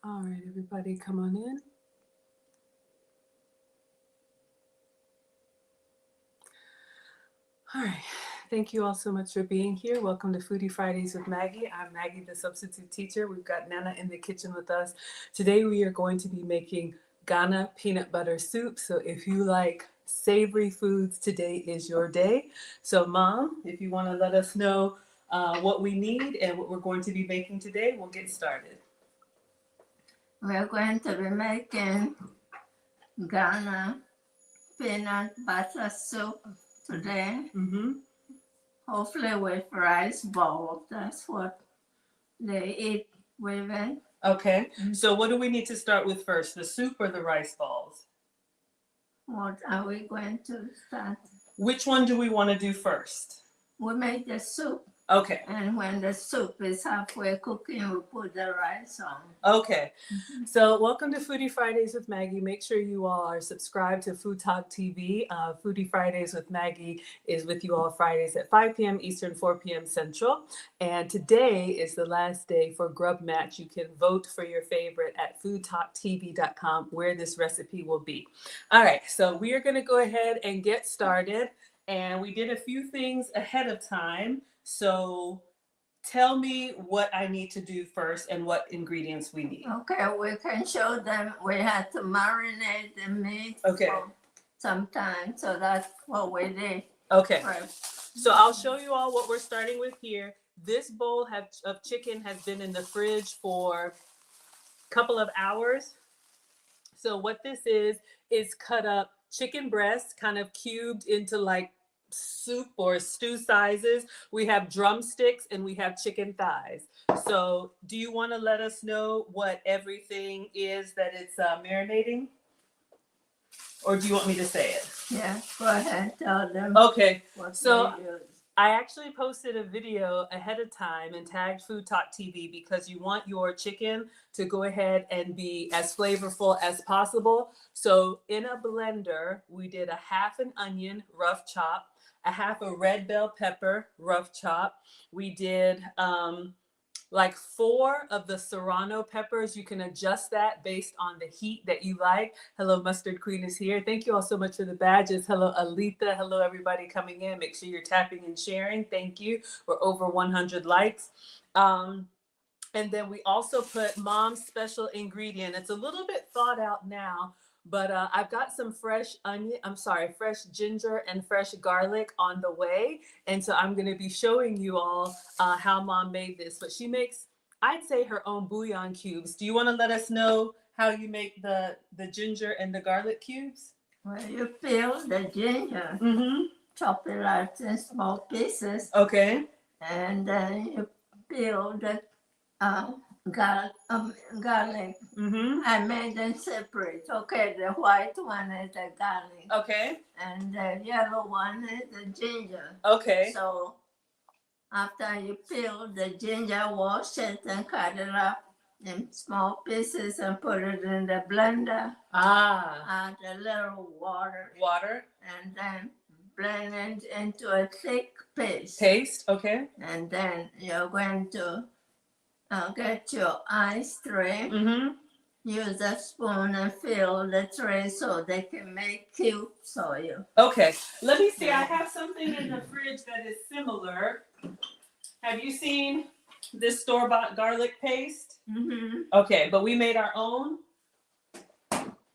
All right, everybody, come on in. All right. Thank you all so much for being here. Welcome to Foodie Fridays with Maggie. I'm Maggie, the substitute teacher. We've got Nana in the kitchen with us. Today we are going to be making Ghana peanut butter soup. So if you like savory foods, today is your day. So Mom, if you want to let us know what we need and what we're going to be making today, we'll get started. We're going to be making Ghana peanut butter soup today. Mm-hmm. Hopefully with rice ball. That's what they eat with it. Okay. So what do we need to start with first, the soup or the rice balls? What are we going to start? Which one do we want to do first? We make the soup. Okay. And when the soup is halfway cooking, we put the rice on. Okay. So welcome to Foodie Fridays with Maggie. Make sure you all are subscribed to Fttv. Foodie Fridays with Maggie is with you all Fridays at 5 p.m. Eastern, 4 p.m. Central. And today is the last day for Grub Match. You can vote for your favorite at foodtalktv.com where this recipe will be. All right. So we are going to go ahead and get started. And we did a few things ahead of time. So tell me what I need to do first and what ingredients we need. Okay, we can show them. We had to marinate the meat for some time, so that's what we did. Okay. So I'll show you all what we're starting with here. This bowl of chicken has been in the fridge for a couple of hours. So what this is cut up chicken breast, kind of cubed into like soup or stew sizes. We have drumsticks and we have chicken thighs. So do you want to let us know what everything is that it's marinating? Or do you want me to say it? Yeah, go ahead, tell them. Okay, so I actually posted a video ahead of time and tagged Food Talk TV because you want your chicken to go ahead and be as flavorful as possible. So in a blender, we did a half an onion, rough chop, a half a red bell pepper, rough chop. We did like 4 of the serrano peppers. You can adjust that based on the heat that you like. Hello, Mustard Queen is here. Thank you all so much for the badges. Hello, Alita. Hello, everybody coming in. Make sure you're tapping and sharing. Thank you. We're over 100 likes. And then we also put Mom's special ingredient. It's a little bit thawed out now, but I've got some fresh ginger and fresh garlic on the way. And so I'm going to be showing you all how Mom made this. But she makes, I'd say, her own bouillon cubes. Do you want to let us know how you make the ginger and the garlic cubes? Well, you peel the ginger, chop it out in small pieces. Okay. And then you peel the garlic. I made them separate. Okay, the white one is the garlic. Okay. And the yellow one is the ginger. Okay. So after you peel the ginger, wash it and cut it up in small pieces and put it in the blender. Add a little water. And then blend it into a thick paste. Okay. And then you're going to get your ice tray. Use a spoon and fill the tray so they can make cubes for you. Okay. Let me see. I have something in the fridge that is similar. Have you seen this store-bought garlic paste? Okay, but we made our own?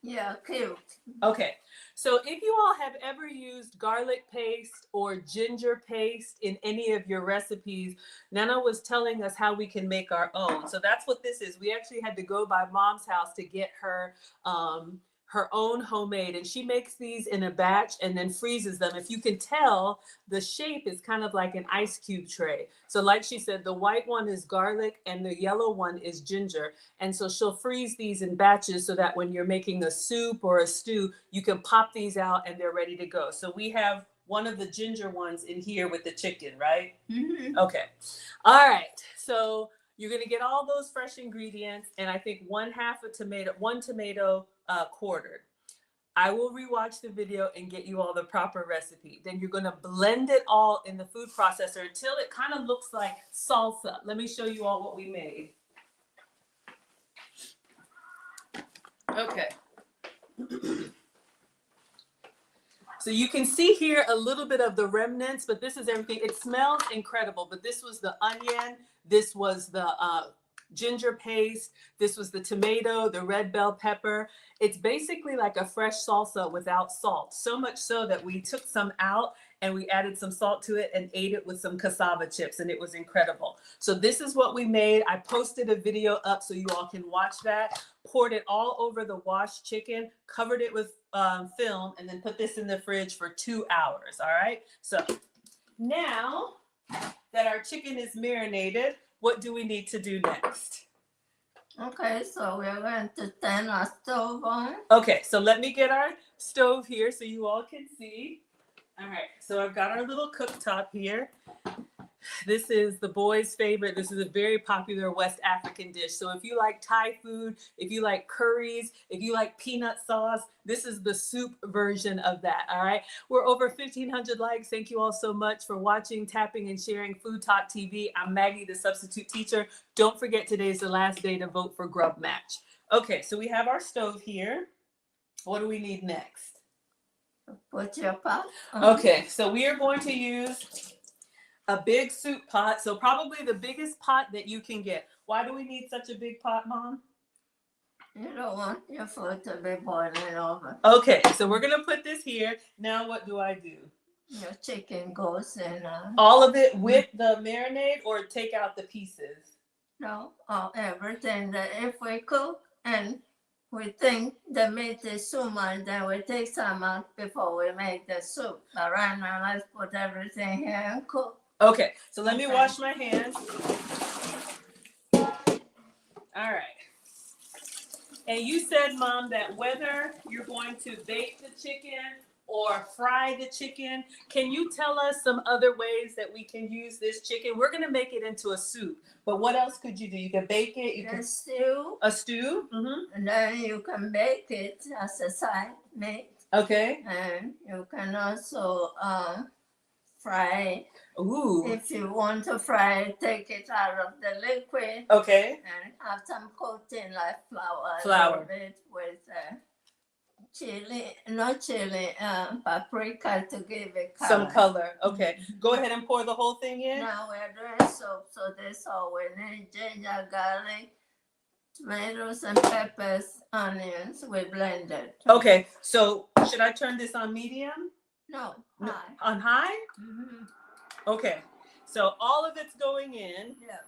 Yeah, cute. Okay. So if you all have ever used garlic paste or ginger paste in any of your recipes, Nana was telling us how we can make our own. So that's what this is. We actually had to go by Mom's house to get her her own homemade, and she makes these in a batch and then freezes them. If you can tell, the shape is kind of like an ice cube tray. So like she said, the white one is garlic and the yellow one is ginger. And so she'll freeze these in batches so that when you're making a soup or a stew, you can pop these out and they're ready to go. So we have one of the ginger ones in here with the chicken, right? Okay. All right. So you're going to get all those fresh ingredients, and I think one tomato quartered. I will rewatch the video and get you all the proper recipe. Then you're going to blend it all in the food processor until it kind of looks like salsa. Let me show you all what we made. Okay. So you can see here a little bit of the remnants, but this is everything. It smells incredible, but this was the onion. This was the ginger paste. This was the tomato, the red bell pepper. It's basically like a fresh salsa without salt. So much so that we took some out and we added some salt to it and ate it with some cassava chips, and it was incredible. So this is what we made. I posted a video up so you all can watch that. Poured it all over the washed chicken, covered it with film, and then put this in the fridge for 2 hours. All right. So now that our chicken is marinated, what do we need to do next? Okay, so we're going to turn our stove on. Okay, so let me get our stove here so you all can see. All right, so I've got our little cooktop here. This is the boys' favorite. This is a very popular West African dish. So if you like Thai food, if you like curries, if you like peanut sauce, this is the soup version of that, all right? We're over 1,500 likes. Thank you all so much for watching, tapping, and sharing Food Talk TV. I'm Maggie, the substitute teacher. Don't forget today's the last day to vote for Grub Match. Okay, so we have our stove here. What do we need next? Put your pot on. Okay, so we are going to use a big soup pot, so probably the biggest pot that you can get. Why do we need such a big pot, Mom? You don't want your food to be boiling over. Okay, so we're gonna put this here. Now what do I do? Your chicken goes in. All of it with the marinade, or take out the pieces? No, everything that if we cook and we think the meat is too much, then we take some out before we make the soup. But right now, let's put everything here and cook. Okay, so let me wash my hands. All right. And you said, Mom, that whether you're going to bake the chicken or fry the chicken, can you tell us some other ways that we can use this chicken? We're going to make it into a soup, but what else could you do? You can bake it. You can stew. A stew? Mm-hmm. And then you can bake it as a side meat. Okay. And you can also fry. Ooh. If you want to fry it, take it out of the liquid. Okay. And have some coating like flour. Flour. A bit with chili, not chili, paprika to give it color. Some color. Okay. Go ahead and pour the whole thing in. Now we're doing soup, so this all we need: ginger, garlic, tomatoes and peppers, onions. We blended. Okay. So should I turn this on medium? No, high. On high? Mm-hmm. Okay. So all of it's going in. Yeah.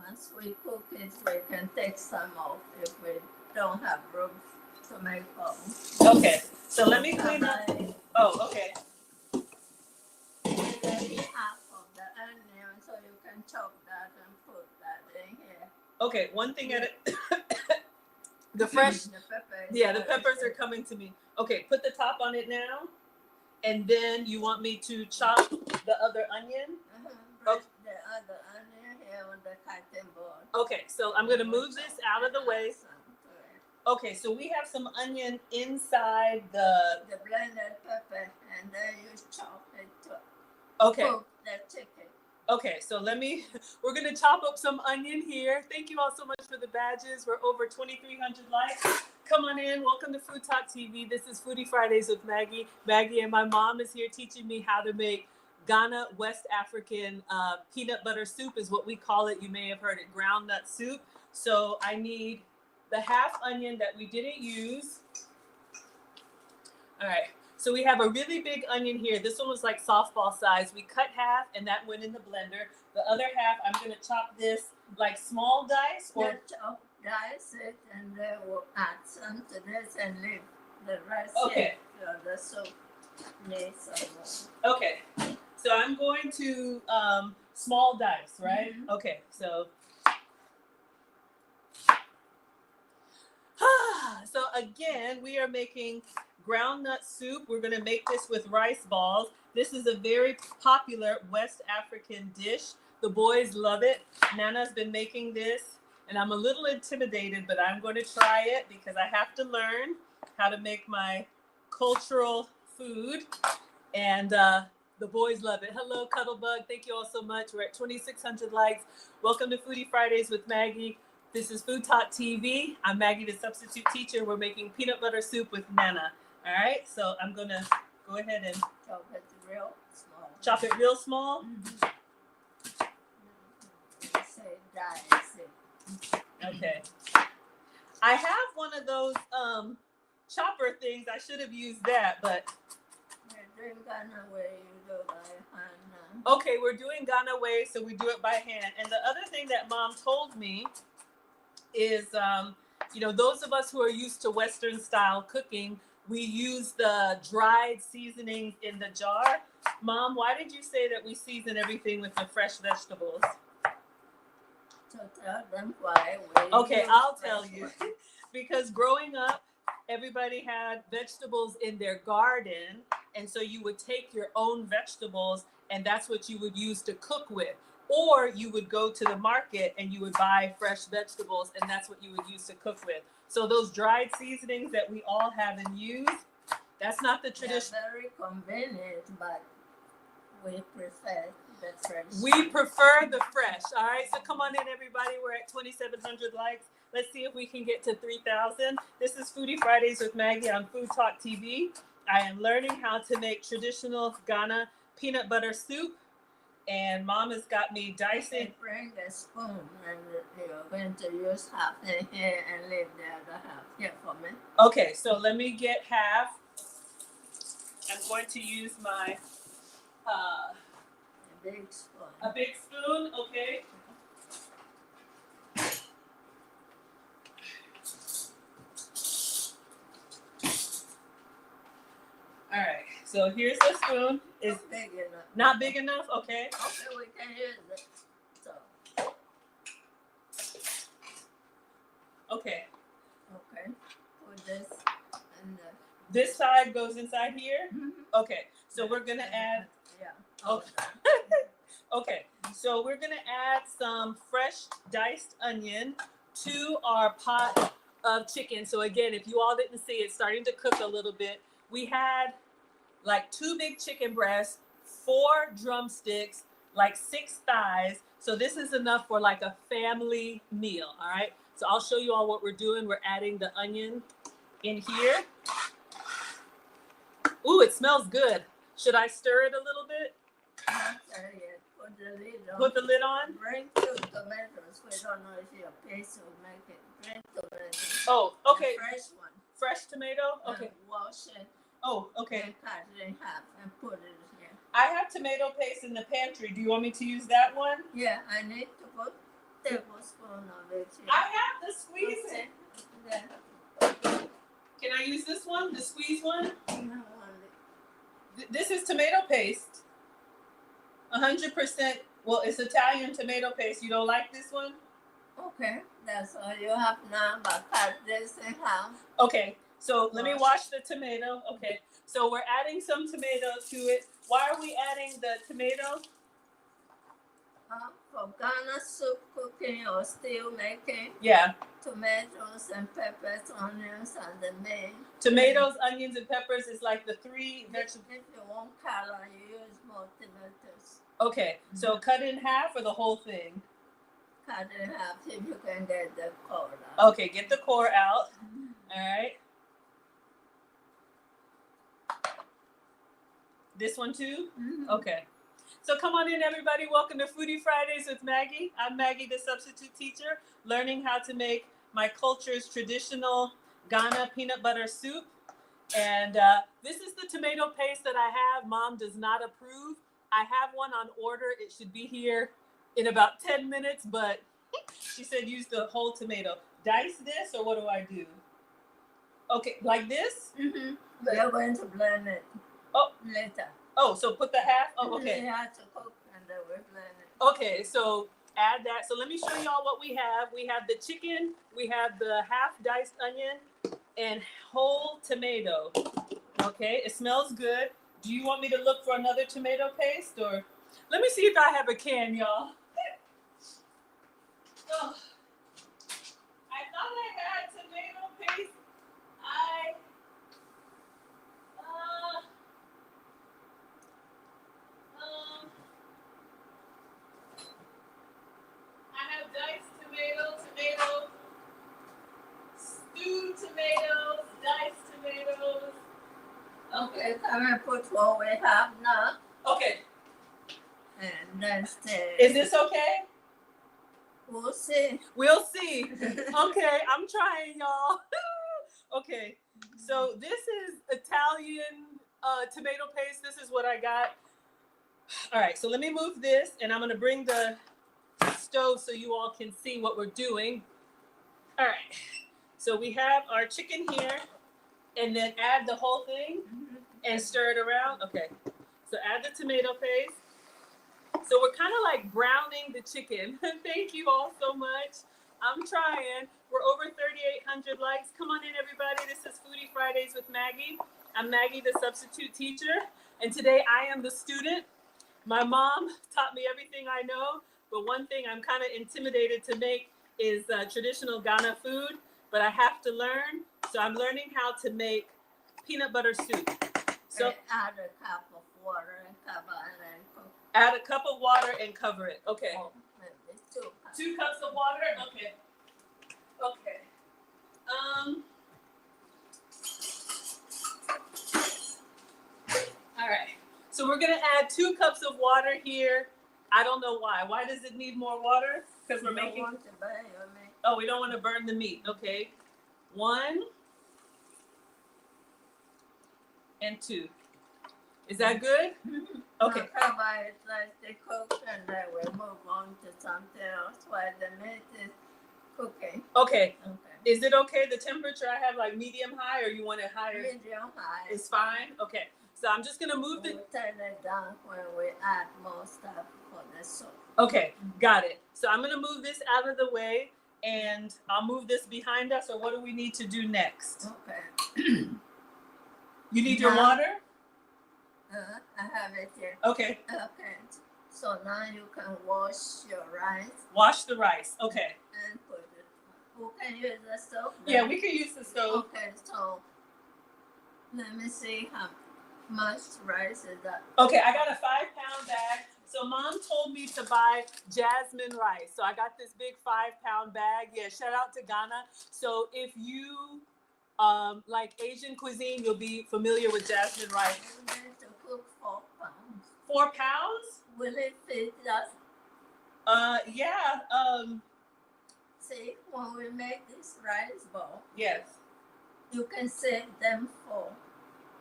Once we cook it, we can take some off if we don't have room to make more. Okay. So let me clean up. Oh, okay. Half of the onion, so you can chop that and put that in here. Okay. One thing at a the fresh. The peppers. Yeah, the peppers are coming to me. Okay, put the top on it now. And then you want me to chop the other onion? Okay. The other onion here on the cutting board. Okay, so I'm going to move this out of the way. Okay, so we have some onion inside the blended pepper, and then you chop it to cook the chicken. Okay, so we're going to chop up some onion here. Thank you all so much for the badges. We're over 2,300 likes. Come on in. Welcome to Food Talk TV. This is Foodie Fridays with Maggie. Maggie and my mom is here teaching me how to make Ghana West African peanut butter soup is what we call it. You may have heard it, ground nut soup. So I need the half onion that we didn't use. All right. So we have a really big onion here. This one was like softball size. We cut half and that went in the blender. The other half, I'm going to chop this like small dice. Or chop dice it, and then we'll add some to this and leave the rest here for the soup. Okay. So I'm going to small dice, right? Mm-hmm. Okay. So so again, we are making ground nut soup. We're going to make this with rice balls. This is a very popular West African dish. The boys love it. Nana's been making this, and I'm a little intimidated, but I'm going to try it because I have to learn how to make my cultural food, and the boys love it. Hello, Cuddlebug. Thank you all so much. We're at 2,600 likes. Welcome to Foodie Fridays with Maggie. This is Food Talk TV. I'm Maggie, the substitute teacher. We're making peanut butter soup with Nana. All right, so I'm gonna go ahead and chop it real small. Chop it real small? Say dice it. Okay. I have one of those chopper things. I should have used that, but okay, we're doing Ghana way, so we do it by hand. And the other thing that Mom told me is, you know, those of us who are used to Western style cooking, we use the dried seasonings in the jar. Mom, why did you say that we season everything with the fresh vegetables? So tell them why. Okay, I'll tell you. Because growing up, everybody had vegetables in their garden, and so you would take your own vegetables and that's what you would use to cook with. Or you would go to the market and you would buy fresh vegetables and that's what you would use to cook with. So those dried seasonings that we all have and use, that's not the tradition. Very convenient, but we prefer the fresh. We prefer the fresh. All right, so come on in, everybody. We're at 2,700 likes. Let's see if we can get to 3,000. This is Foodie Fridays with Maggie on Food Talk TV. I am learning how to make traditional Ghana peanut butter soup, and Mom has got me dicing. Bring a spoon, and you're going to use half in here and leave the other half here for me. Okay, so let me get half. I'm going to use my a big spoon. A big spoon, okay. All right, so here's the spoon. It's big enough. Not big enough? Okay. Okay, we can use it. So. Okay. Okay. Put this in the. This side goes inside here? Mm-hmm. Okay, so we're gonna add. Yeah. Okay. Okay, so we're gonna add some fresh diced onion to our pot of chicken. So again, if you all didn't see, it's starting to cook a little bit. We had like 2 big chicken breasts, 4 drumsticks, like 6 thighs. So this is enough for like a family meal, all right? So I'll show you all what we're doing. We're adding the onion in here. Ooh, it smells good. Should I stir it a little bit? Not stir yet. Put the lid on. Put the lid on? Bring 2 tomatoes. We don't know if your paste will make it. Bring tomatoes. Oh, okay. A fresh one. Fresh tomato? Okay. And wash it. Oh, okay. And cut it in half and put it here. I have tomato paste in the pantry. Do you want me to use that one? Yeah, I need to put a tablespoon of it here. I have the squeeze. Okay. Yeah. Can I use this one, the squeeze one? No, This is tomato paste. 100%. Well, it's Italian tomato paste. You don't like this one? okay, that's all you have now, but cut this in half. Okay, so let me wash the tomato. Okay, so we're adding some tomato to it. Why are we adding the tomato? For Ghana soup cooking or stew making, Yeah. tomatoes and peppers, onions, and the main. Tomatoes, onions, and peppers is like the 3 vegetables. If you want color, you use more tomatoes. Okay, so cut in half or the whole thing? Cut in half if you can get the core out. Okay, get the core out. All right. This one too? Mm-hmm. Okay. So come on in, everybody. Welcome to Foodie Fridays with Maggie. I'm Maggie, the substitute teacher, learning how to make my culture's traditional Ghana peanut butter soup. And this is the tomato paste that I have. Mom does not approve. I have one on order. It should be here in about 10 minutes, but she said use the whole tomato. Dice this, or what do I do? Okay, like this? Mm-hmm. We're going to blend it. Oh, later. Oh, so put the half? Oh, okay. You have to cook and then we blend it. Okay, so add that. So let me show y'all what we have. We have the chicken, we have the half diced onion, and whole tomato. Okay, it smells good. Do you want me to look for another tomato paste, or let me see if I have a can, y'all. Oh, I thought I had tomato paste. I have diced tomato, I'm gonna put what we have now, Okay. and then stay. Is this okay? We'll see. We'll see. Okay, I'm trying, y'all. Okay, so this is Italian tomato paste. This is what I got. All right, so let me move this, and I'm gonna bring the stove so you all can see what we're doing. All right, so we have our chicken here, and then add the whole thing and stir it around. Okay, so add the tomato paste. So we're kind of like browning the chicken. Thank you all so much. I'm trying. We're over 3,800 likes. Come on in, everybody. This is Foodie Fridays with Maggie. I'm Maggie, the substitute teacher, and today I am the student. My mom taught me everything I know, but one thing I'm kind of intimidated to make is traditional Ghana food, but I have to learn. So I'm learning how to make peanut butter soup. So add a cup of water and cover it and cook. Add a cup of water and cover it. Okay. Oh, maybe 2 cups. 2 cups of water? Okay. Okay. All right. So we're gonna add 2 cups of water here. I don't know why. Why does it need more water? Because we're making. Want to burn your meat. Oh, we don't want to burn the meat. Okay. 1 and 2. Is that good? Okay. Now cover it like they cook, and then we'll move on to something else while the meat is cooking. Okay. Okay. Is it okay? The temperature I have like medium high, or you want it higher? Medium high. It's fine. Okay. So I'm just gonna move the. We'll turn it down when we add more stuff for the soup. Okay, got it. So I'm gonna move this out of the way, and I'll move this behind us. Or what do we need to do next? Okay. You need your water? I have it here. Okay. Okay. So now you can wash your rice Wash the rice. Okay. and put it. Who can use the stove? Yeah, we can use the stove. Okay, so let me see how much rice is that. Okay, I got a 5-pound bag. So mom told me to buy jasmine rice. So I got this big 5-pound bag. Yeah, shout out to Ghana. So if you like Asian cuisine, you'll be familiar with jasmine rice. We need to cook 4 pounds. 4 pounds? Will it fit us? Yeah. See, when we make this rice bowl, Yes. you can save them for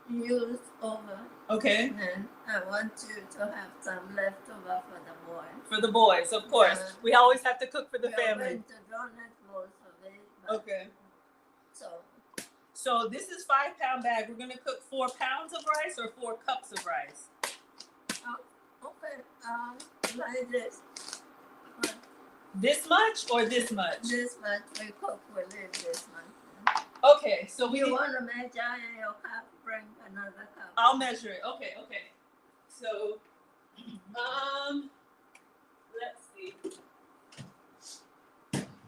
use over. Okay. And I want you to have some leftover for the boys. For the boys, of course. Yeah. We always have to cook for the We are family. going to donate most of it. But Okay. So So this is 5-pound bag. We're gonna cook 4 pounds of rice or 4 cups of rice. okay, like this. This much or this much? This much we cook, we leave this much. Okay, so we You want to measure in your cup, bring another cup. I'll measure it. Okay, okay. So let's see.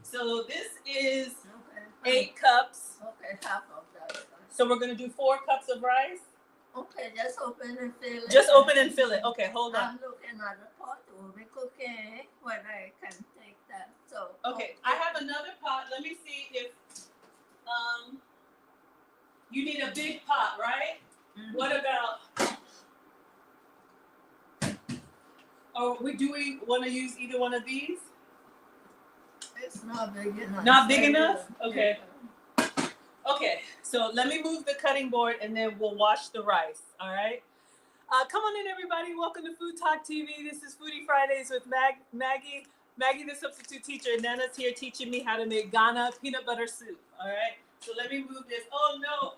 So this is Okay. 8 cups. Okay, half of that. So we're gonna do 4 cups of rice. Okay, just open and fill it. Just open and fill it. Okay, hold on. I'm looking at the pot. We'll be cooking when I can take that. So Okay, I have another pot. Let me see if you need a big pot, right? Mhm. What about? Or do we want to use either one of these? It's not big enough. Not big enough? Okay. Okay, so let me move the cutting board and then we'll wash the rice, all right? Come on in, everybody. Welcome to Food Talk TV. This is Foodie Fridays with Maggie. Maggie, the substitute teacher, and Nana's here teaching me how to make Ghana peanut butter soup, all right? So let me move this. Oh, no.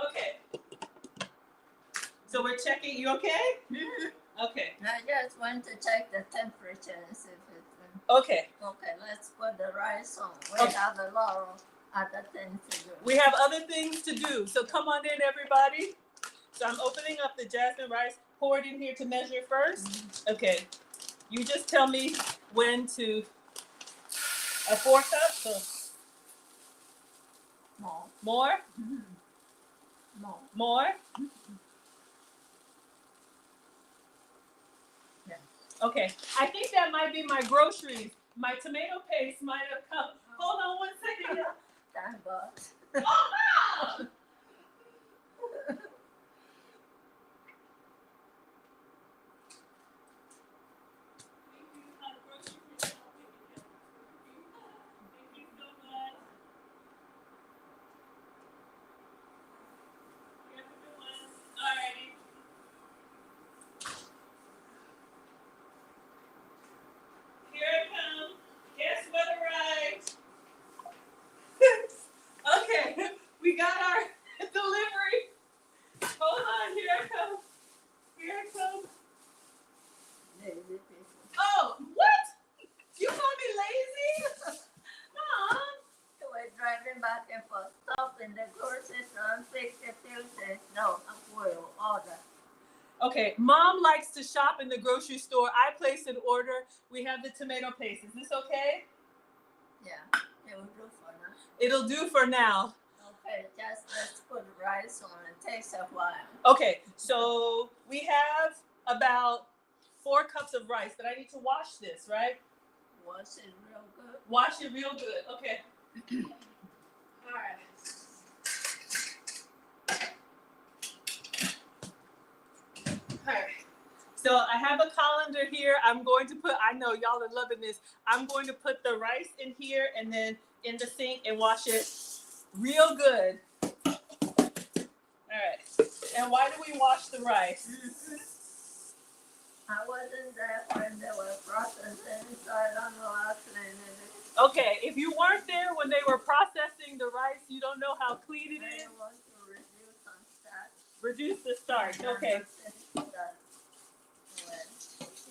Okay. So we're checking. You okay? Mhm. Okay. I just want to check the temperature and see if it's Okay. okay. Let's put the rice on. We Okay. have a lot of other things to do. We have other things to do. So come on in, everybody. So I'm opening up the jasmine rice. Pour it in here to measure first. Okay. You just tell me when to. A 4 cups? So More. more? Mhm. More. More? Yeah. Okay. I think that might be my groceries. My tomato paste might have come. Hold on 1 second. Thank God. Oh, no! Okay, Mom likes to shop in the grocery store. I placed an order. We have the tomato paste. Is this okay? Yeah, it will do for now. It'll do for now. Okay, just let's put rice on. It takes a while. Okay, so we have about 4 cups of rice, but I need to wash this, right? Wash it real good. Wash it real good. Okay. All right. All right. So I have a colander here. I'm going to put, I know y'all are loving this. I'm going to put the rice in here and then in the sink and wash it real good. All right. And why do we wash the rice? I wasn't there when they were processing, so I don't know how clean it is. Okay, if you weren't there when they were processing the rice, you don't know how clean it is. I want to reduce some starch. Reduce the starch. Okay.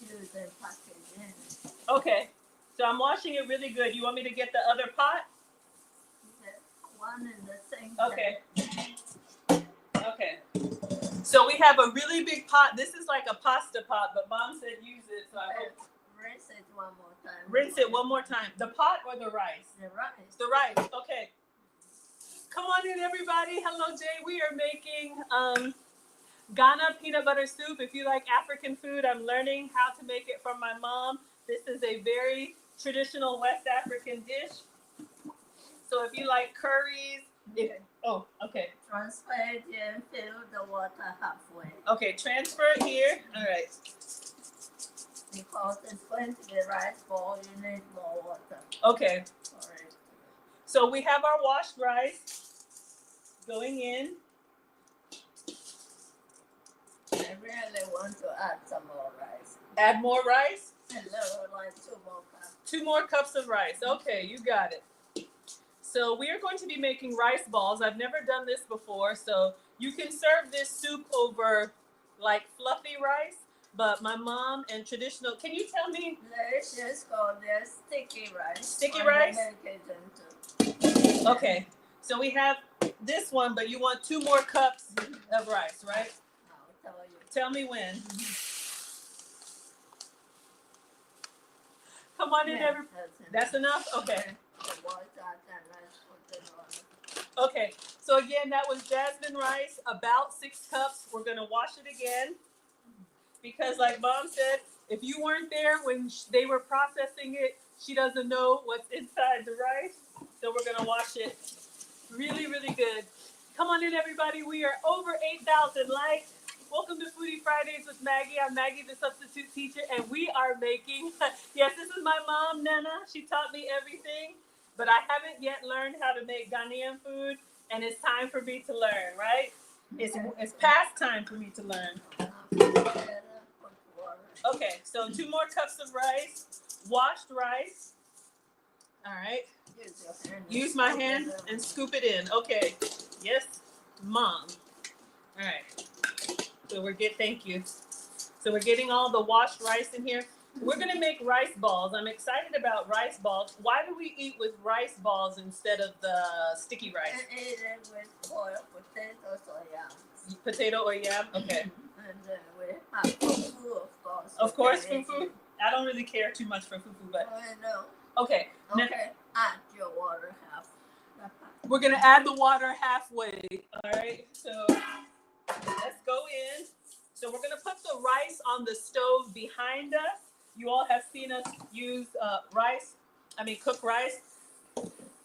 Using packaging. Okay. So I'm washing it really good. You want me to get the other pot? One in the sink. Okay. Okay. So we have a really big pot. This is like a pasta pot, but Mom said use it, so I hope. Rinse it one more time. Rinse it one more time. The pot or the rice? The rice. The rice. Okay. Come on in, everybody. Hello, Jay. We are making Ghana peanut butter soup. If you like African food, I'm learning how to make it from my mom. This is a very traditional West African dish. So if you like curries, okay. Transfer it and fill the water halfway. Okay, transfer it here. All right. Because it's going to be rice ball, you need more water. Okay. For it. So we have our washed rice going in. I really want to add some more rice. Add more rice? A little, like 2 more cups. 2 more cups of rice. Okay, you got it. So we are going to be making rice balls. I've never done this before, so you can serve this soup over like fluffy rice, but my mom and traditional, can you tell me? Let's just go there, sticky rice. Sticky rice? Make it into. Okay, so we have this one, but you want 2 more cups of rice, right? I'll tell you. Tell me when. Come on in, everybody. That's enough? Okay. Okay, so again, that was jasmine rice, about 6 cups. We're gonna wash it again because like Mom said, if you weren't there when they were processing it, she doesn't know what's inside the rice. So we're gonna wash it really, really good. Come on in, everybody. We are over 8,000 likes. Welcome to Foodie Fridays with Maggie. I'm Maggie, the substitute teacher, and we are making, yes, this is my mom, Nana. She taught me everything. But I haven't yet learned how to make Ghanaian food, and it's time for me to learn, right? It's past time for me to learn. Okay, so 2 more cups of rice, washed rice. All right. Use my hand and scoop it in. Okay. Yes, Mom. All right. So thank you. So we're getting all the washed rice in here. We're gonna make rice balls. I'm excited about rice balls. Why do we eat with rice balls instead of the sticky rice? And eat it with boiled potatoes or yam. Potato or yam? Okay. And then we have fufu, of course. Of course, fufu. I don't really care too much for fufu, but I know. okay. Okay, add your water half. We're gonna add the water halfway. All right. So let's go in. So we're gonna put the rice on the stove behind us. You all have seen us use cook rice.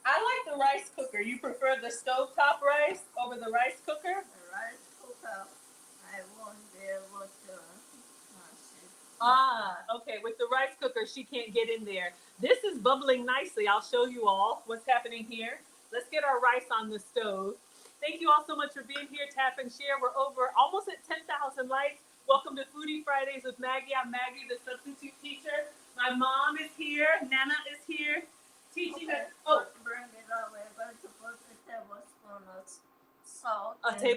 I like the rice cooker. You prefer the stovetop rice over the rice cooker? The rice cooker, I won't be able to okay. With the rice cooker, she can't get in there. This is bubbling nicely. I'll show you all what's happening here. Let's get our rice on the stove. Thank you all so much for being here. Tap and share. We're over almost at 10,000 likes. Welcome to Foodie Fridays with Maggie. I'm Maggie, the substitute teacher. My mom is here. Nana is here teaching us. Oh, bring it over. We're going to put a tablespoon of salt. Okay.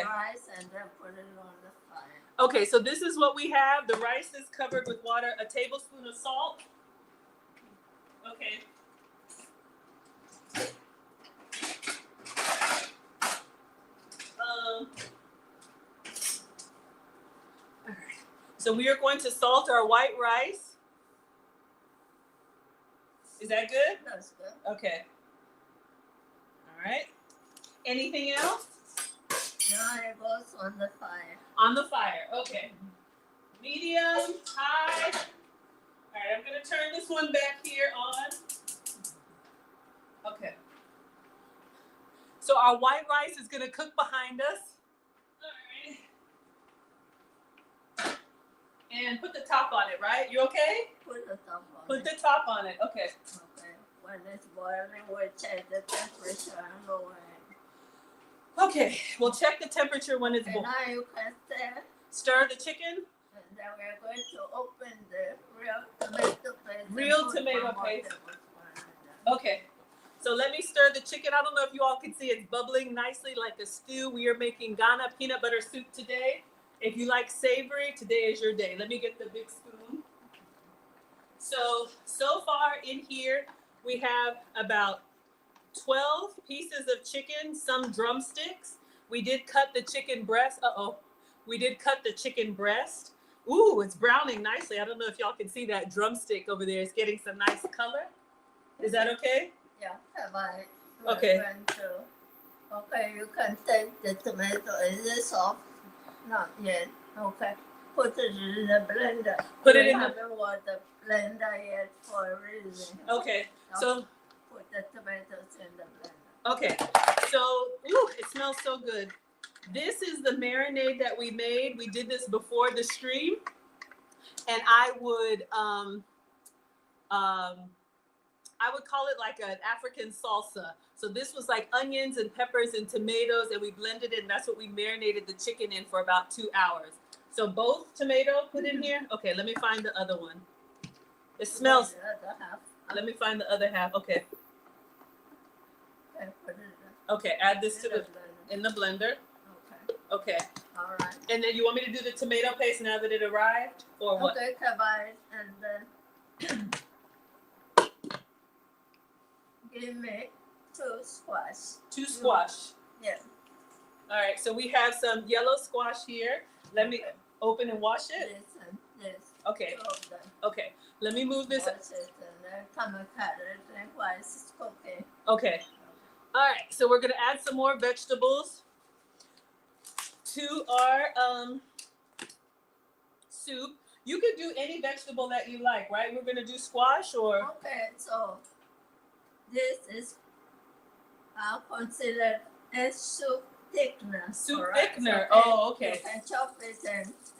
Rice and then put it on the fire. Okay, so this is what we have. The rice is covered with water. A tablespoon of salt. Okay. So we are going to salt our white rice. Is that good? That's good. Okay. All right. Anything else? Now it goes on the fire. On the fire. Okay. Medium, high. All right, I'm going to turn this one back here on. Okay. So our white rice is going to cook behind us. All right. And put the top on it, right? You okay? Put the top on Put it. the top on it. Okay. Okay. When it's boiling, we'll check the temperature and lower it. Okay. We'll check the temperature when it's boiling. And now you can Stir the chicken. and then we're going to open the real tomato paste. Real tomato paste. Okay. So let me stir the chicken. I don't know if you all can see it's bubbling nicely like a stew. We are making Ghana peanut butter soup today. If you like savory, today is your day. Let me get the big spoon. So far in here, we have about 12 pieces of chicken, some drumsticks. We did cut the chicken breast. We did cut the chicken breast. Ooh, it's browning nicely. I don't know if y'all can see that drumstick over there. It's getting some nice color. Is that okay? Yeah, have I? Okay. Okay, you can take the tomato. Is it soft? Not yet. Okay. Put it in the blender. Put it in the... I haven't washed the blender yet for a reason. Okay, so... Put the tomatoes in the blender. Okay, so, ooh, it smells so good. This is the marinade that we made. We did this before the stream. And I would call it like an African salsa. So this was like onions and peppers and tomatoes, and we blended it, and that's what we marinated the chicken in for about 2 hours. So both tomato put in here. Okay, let me find the other one. It smells. The other half. Let me find the other half. Okay. Okay, put it in. Okay, add this to blender. in the blender. Okay. Okay. All right. And then you want me to do the tomato paste now that it arrived, or what? Okay, combine and then give me 2 squash. 2 squash. Yeah. All right, so we have some yellow squash here. Let me open and wash it. This and this. Okay. 2 of them. Okay. Let me move this. Wash it and then come and cut it and while it's cooking. Okay. All right, so we're gonna add some more vegetables to our soup. You can do any vegetable that you like, right? We're gonna do squash or... Okay, so this is I'll consider a soup thickener. Soup correct? thickener. So Oh, okay. you can chop it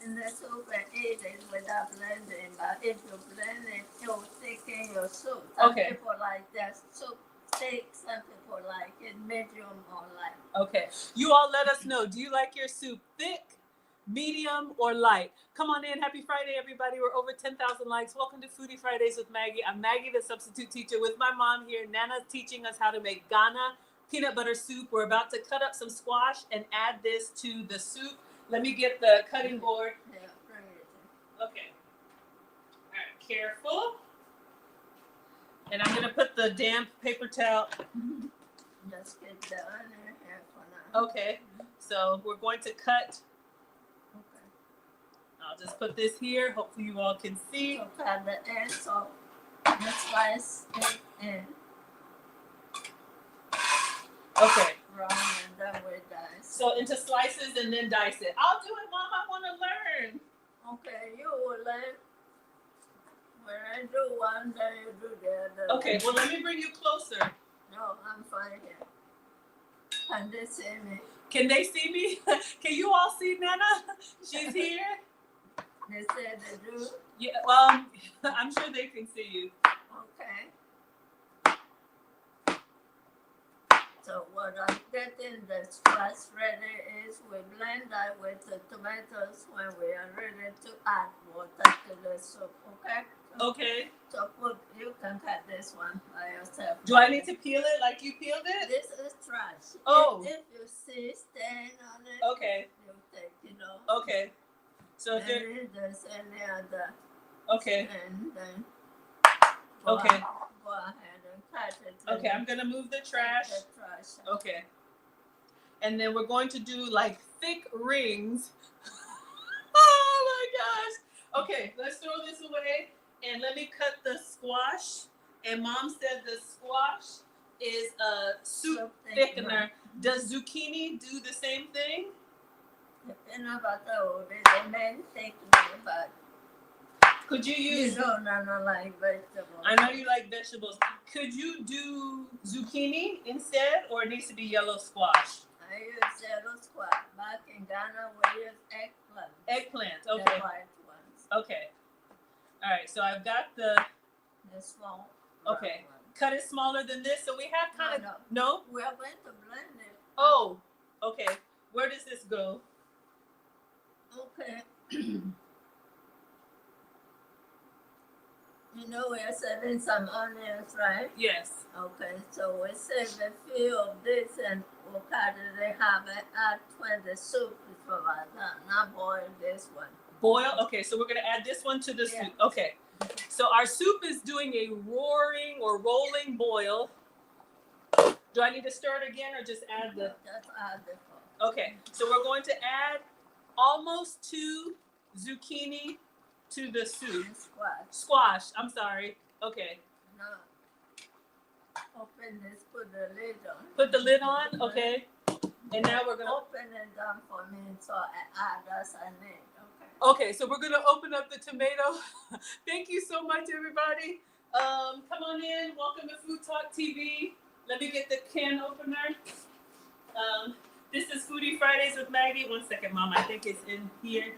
in the soup and eat it without blending. But if you blend it, it will thicken your soup. Some Okay. people like that soup thick. Some people like it medium or light. Okay. You all let us know. Do you like your soup thick, medium, or light? Come on in. Happy Friday, everybody. We're over 10,000 likes. Welcome to Foodie Fridays with Maggie. I'm Maggie, the substitute teacher, with my mom here. Nana's teaching us how to make Ghana peanut butter soup. We're about to cut up some squash and add this to the soup. Let me get the cutting board. Yeah, bring it Okay. All right. Careful. And I'm going to put the damp paper towel. in. Just get the onion here for now. Okay. So we're going to cut. Okay. I'll just put this here. Hopefully you all can see. So cut the end, so the slice it in. Okay. Round and then we dice. So into slices and then dice it. I'll do it, Mom. I want to learn. Okay, you will learn. When I do one, then you do the other. Okay. Well, let me bring you closer. No, I'm fine here. Can they see me? Can they see me? Can you all see Nana? She's here. They say they do. Yeah. I'm sure they can see you. Okay. So what I'm getting the squash ready is we blend that with the tomatoes when we are ready to add water to the soup. Okay. Okay. So you can cut this one by yourself. Do I need to peel it like you peeled it? This is trash. Oh. If you see stain on it, Okay. you take it off. Okay. So if there. And if there's any other, Okay. and then Okay. go ahead and cut it. Okay. I'm gonna move the trash. The trash. Okay. And then we're going to do like thick rings. Oh my gosh. Okay, let's throw this away and let me cut the squash. And Mom said the squash is a soup thickener. Does zucchini do the same thing? The peanut butter will be the main thickener, but could you use? You don't like vegetables. I know you like vegetables. Could you do zucchini instead, or it needs to be yellow squash? I use yellow squash. Back in Ghana, we use eggplant. Eggplant, okay. The white ones. Okay. All right, so I've got the small. Okay. Cut it smaller than this, so we have kind of no. We are going to blend it. Oh, okay. Where does this go? Okay. You know we are saving some onions, right? Yes. Okay, so we save a few of this and we'll cut it in half and add when the soup is about done. Not boil this one. Boil? Okay, so we're going to add this one to the soup. Okay. So our soup is doing a roaring or rolling boil. Do I need to stir it again or just add the... Just add the food. Okay, so we're going to add almost 2 zucchini to the soup. Squash, I'm sorry. Okay. No. Open this, put the lid on. Put the lid on? Okay. And now we're going to... Open it down for me so I add us a name. Okay, so we're going to open up the tomato. Thank you so much, everybody. Come on in. Welcome to Food Talk TV. Let me get the can opener. This is Foodie Fridays with Maggie. One second, Mom. I think it's in here.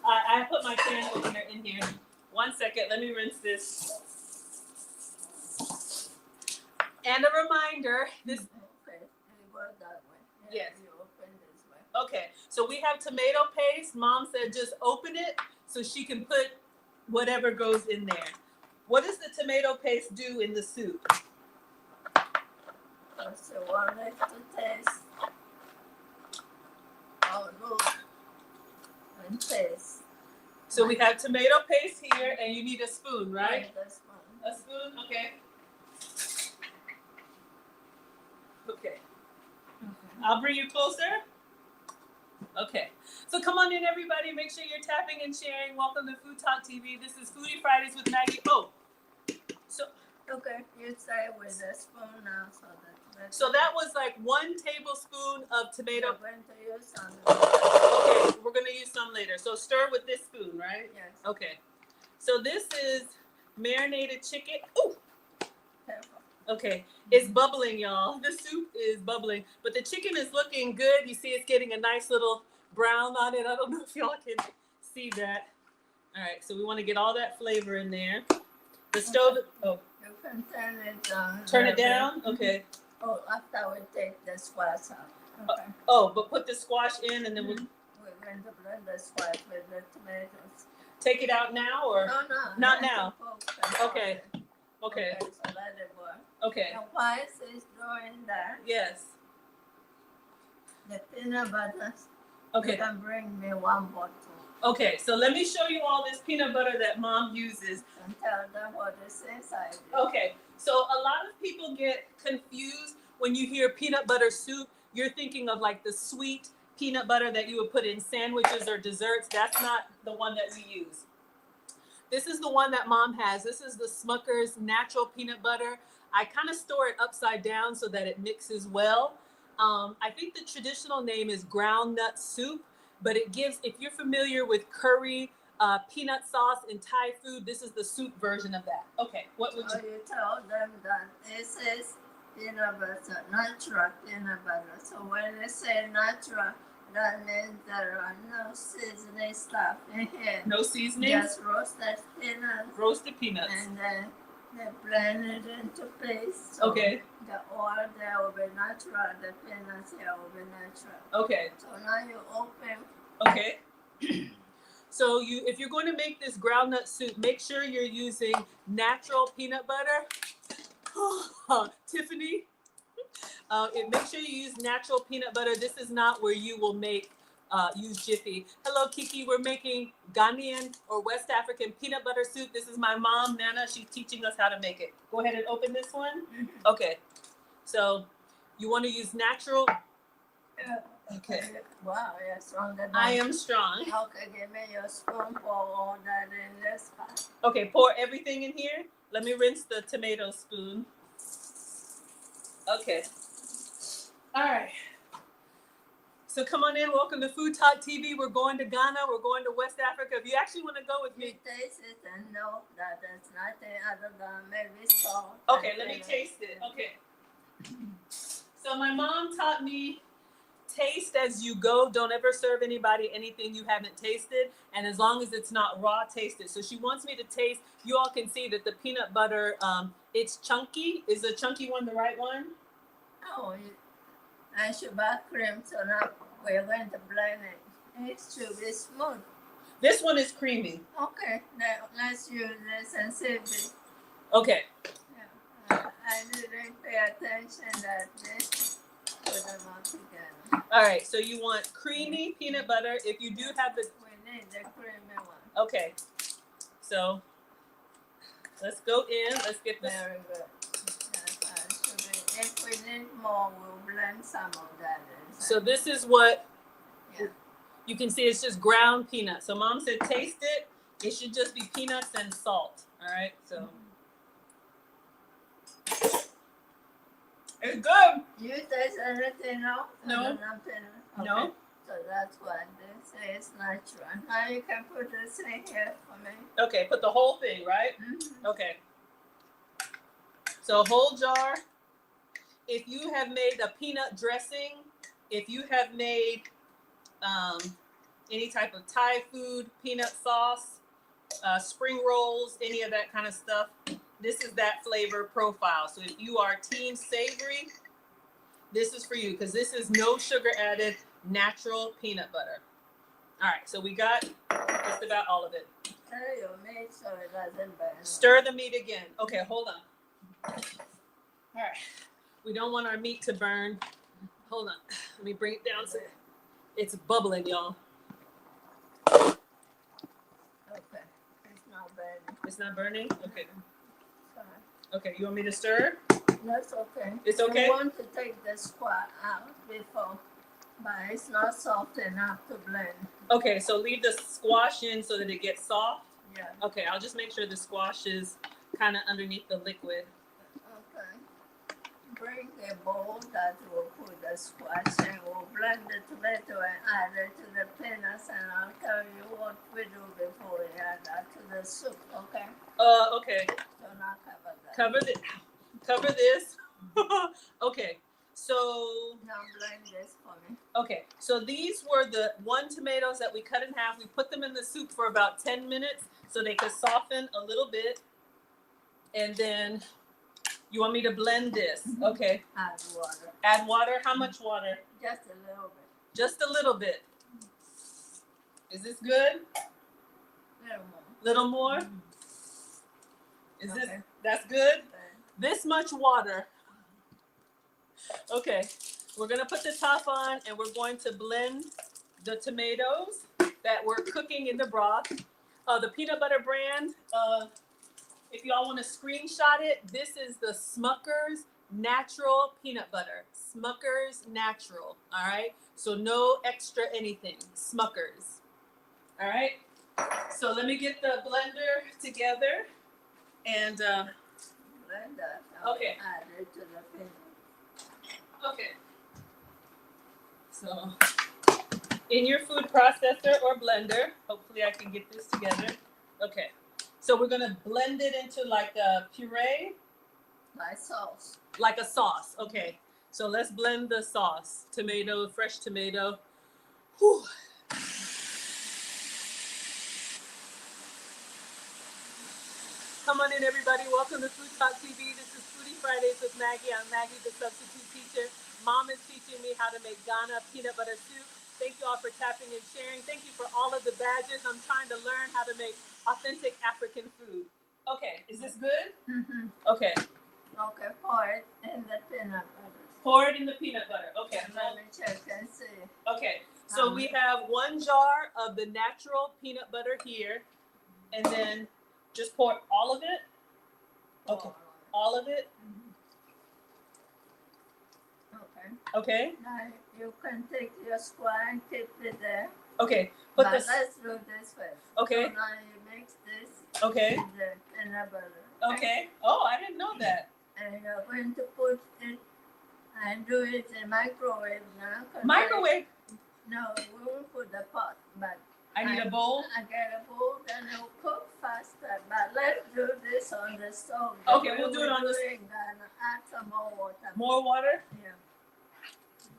I put my can opener in here. 1 second. Let me rinse this. And a reminder. This. Okay. It worked that way. Yes. You open this way. Okay. So we have tomato paste. Mom said just open it so she can put whatever goes in there. What does the tomato paste do in the soup? So one next to taste. Oh, look. And taste. So we have tomato paste here, and you need a spoon, right? A spoon. A spoon? Okay. Okay. I'll bring you closer. Okay. So come on in, everybody. Make sure you're tapping and sharing. Welcome to Food Talk TV. This is Foodie Fridays with Maggie. Oh. Okay. You start with a spoon now, so that was like 1 tablespoon of tomato. We're going to use some. Okay, we're going to use some later. So stir with this spoon, right? Yes. Okay. So this is marinated chicken. Ooh. Careful. Okay. It's bubbling, y'all. The soup is bubbling. But the chicken is looking good. You see it's getting a nice little brown on it. I don't know if y'all can see that. All right. So we want to get all that flavor in there. The stove. Oh. You can turn it down. Turn it down? Okay. Oh, after we take the squash out. Okay. Oh, but put the squash in and then we're going to blend the squash with the tomatoes. Take it out now or? No. Not now. Okay. Okay. So let it work. Okay. And while it's doing that, yes. The peanut butter. Okay. You can bring me 1 bottle. Okay, so let me show you all this peanut butter that Mom uses. And tell them what is inside. Okay, so a lot of people get confused when you hear peanut butter soup. You're thinking of like the sweet peanut butter that you would put in sandwiches or desserts. That's not the one that we use. This is the one that Mom has. This is the Smucker's natural peanut butter. I kind of store it upside down so that it mixes well. I think the traditional name is ground nut soup. But it gives, if you're familiar with curry, peanut sauce, and Thai food, this is the soup version of that. Okay, what would you... You tell them that this is peanut butter, natural peanut butter. So when they say natural, that means there are no seasoning stuff in here. No seasoning? Just roasted peanuts. Roasted peanuts. And then they blend it into paste. So okay. The oil there will be natural, the peanuts here will be natural. Okay. So now you open. Okay. So if you're going to make this groundnut soup, make sure you're using natural peanut butter. Tiffany, make sure you use natural peanut butter. This is not where you will make use Jiffy. Hello, Kiki. We're making Ghanaian or West African peanut butter soup. This is my mom, Nana. She's teaching us how to make it. Go ahead and open this one. Okay. So you want to use natural. Okay. Wow, you're stronger than I am strong. Okay, give me your spoon for all that in this pot. Okay, pour everything in here. Let me rinse the tomato spoon. Okay. All right. So come on in. Welcome to Food Talk TV. We're going to Ghana. We're going to West Africa. If you actually want to go with me. You taste it and know that it's nothing other than maybe salt. Okay, let me taste it. Okay. So my mom taught me taste as you go. Don't ever serve anybody anything you haven't tasted. And as long as it's not raw, taste it. So she wants me to taste. You all can see that the peanut butter, it's chunky. Is the chunky one the right one? Oh, I should buy cream, so now we're going to blend it. It should be smooth. This one is creamy. Okay, now let's use this and see if it. Okay. Yeah, I didn't pay attention that this put them all together. All right, so you want creamy peanut butter. If you do have the... We need the creamy one. Okay. So let's go in. Let's get this. Very good. If we need more, we'll blend some of that. So this is what Yeah. you can see. It's just ground peanuts. So mom said, taste it. It should just be peanuts and salt. All right. So it's good. You taste anything else? No. Nothing. Okay. No. So that's what they say is natural. Now you can put this in here for me. Okay. Put the whole thing, right? Mm-hmm. Okay. So a whole jar. If you have made a peanut dressing, if you have made any type of Thai food, peanut sauce, spring rolls, any of that kind of stuff, this is that flavor profile. So if you are team savory, this is for you because this is no sugar added, natural peanut butter. All right, so we got just about all of it. Stir your meat so it doesn't burn. Stir the meat again. Okay, hold on. All right. We don't want our meat to burn. Hold on. Let me bring it down so it's bubbling, y'all. Okay. It's not burning. It's not burning? Okay. Sorry. Okay, you want me to stir? That's okay. It's okay? I want to take the squat out before, but it's not soft enough to blend. Okay, so leave the squash in so that it gets soft. Yeah. Okay, I'll just make sure the squash is kind of underneath the liquid. Okay. Bring a bowl that will put the squash and we'll blend the tomato and add it to the peanuts, and I'll tell you what we do before we add that to the soup, okay? Okay. So now cover that. Cover this. Okay, so Now blend this for me. okay, so these were the 1 tomatoes that we cut in half. We put them in the soup for about 10 minutes so they could soften a little bit. And then you want me to blend this? Okay. Add water. Add water. How much water? Just a little bit. Just a little bit. Is this good? Little more. Little more? Is this, Okay. that's good? Okay. This much water. Okay, we're gonna put the top on and we're going to blend the tomatoes that we're cooking in the broth. The peanut butter brand, if y'all wanna screenshot it, this is the Smucker's Natural Peanut Butter. Smucker's Natural, all right? So no extra anything, Smucker's, all right? So let me get the blender together and, Blend that. Okay. Add it to the peanut. okay. So in your food processor or blender, hopefully I can get this together. Okay. So we're gonna blend it into like a puree. Like sauce. Like a sauce. Okay. So let's blend the sauce. Tomato, fresh tomato. Whew. Come on in, everybody. Welcome to Food Talk TV. This is Foodie Fridays with Maggie. I'm Maggie, the substitute teacher. Mom is teaching me how to make Ghana peanut butter soup. Thank you all for tapping and sharing. Thank you for all of the badges. I'm trying to learn how to make authentic African food. Okay, is this good? Mm-hmm. Okay. Okay, pour it in the peanut butter. Pour it in the peanut butter. Okay. Let me check and see. Okay. So we have 1 jar of the natural peanut butter here, and then just pour all of it. Okay. All of it. Okay. Okay. Now you can take your squash and keep it there. Okay. But let's do this first. Okay. So now you mix this. Okay. The peanut butter. Okay. Oh, I didn't know that. And you're going to put it and do it in microwave now. Microwave? No, we won't put the pot, but I need a bowl. I get a bowl, then it'll cook faster. But let's do this on the stove. Okay, we'll do it on the stove. Add some more water. More water? Yeah.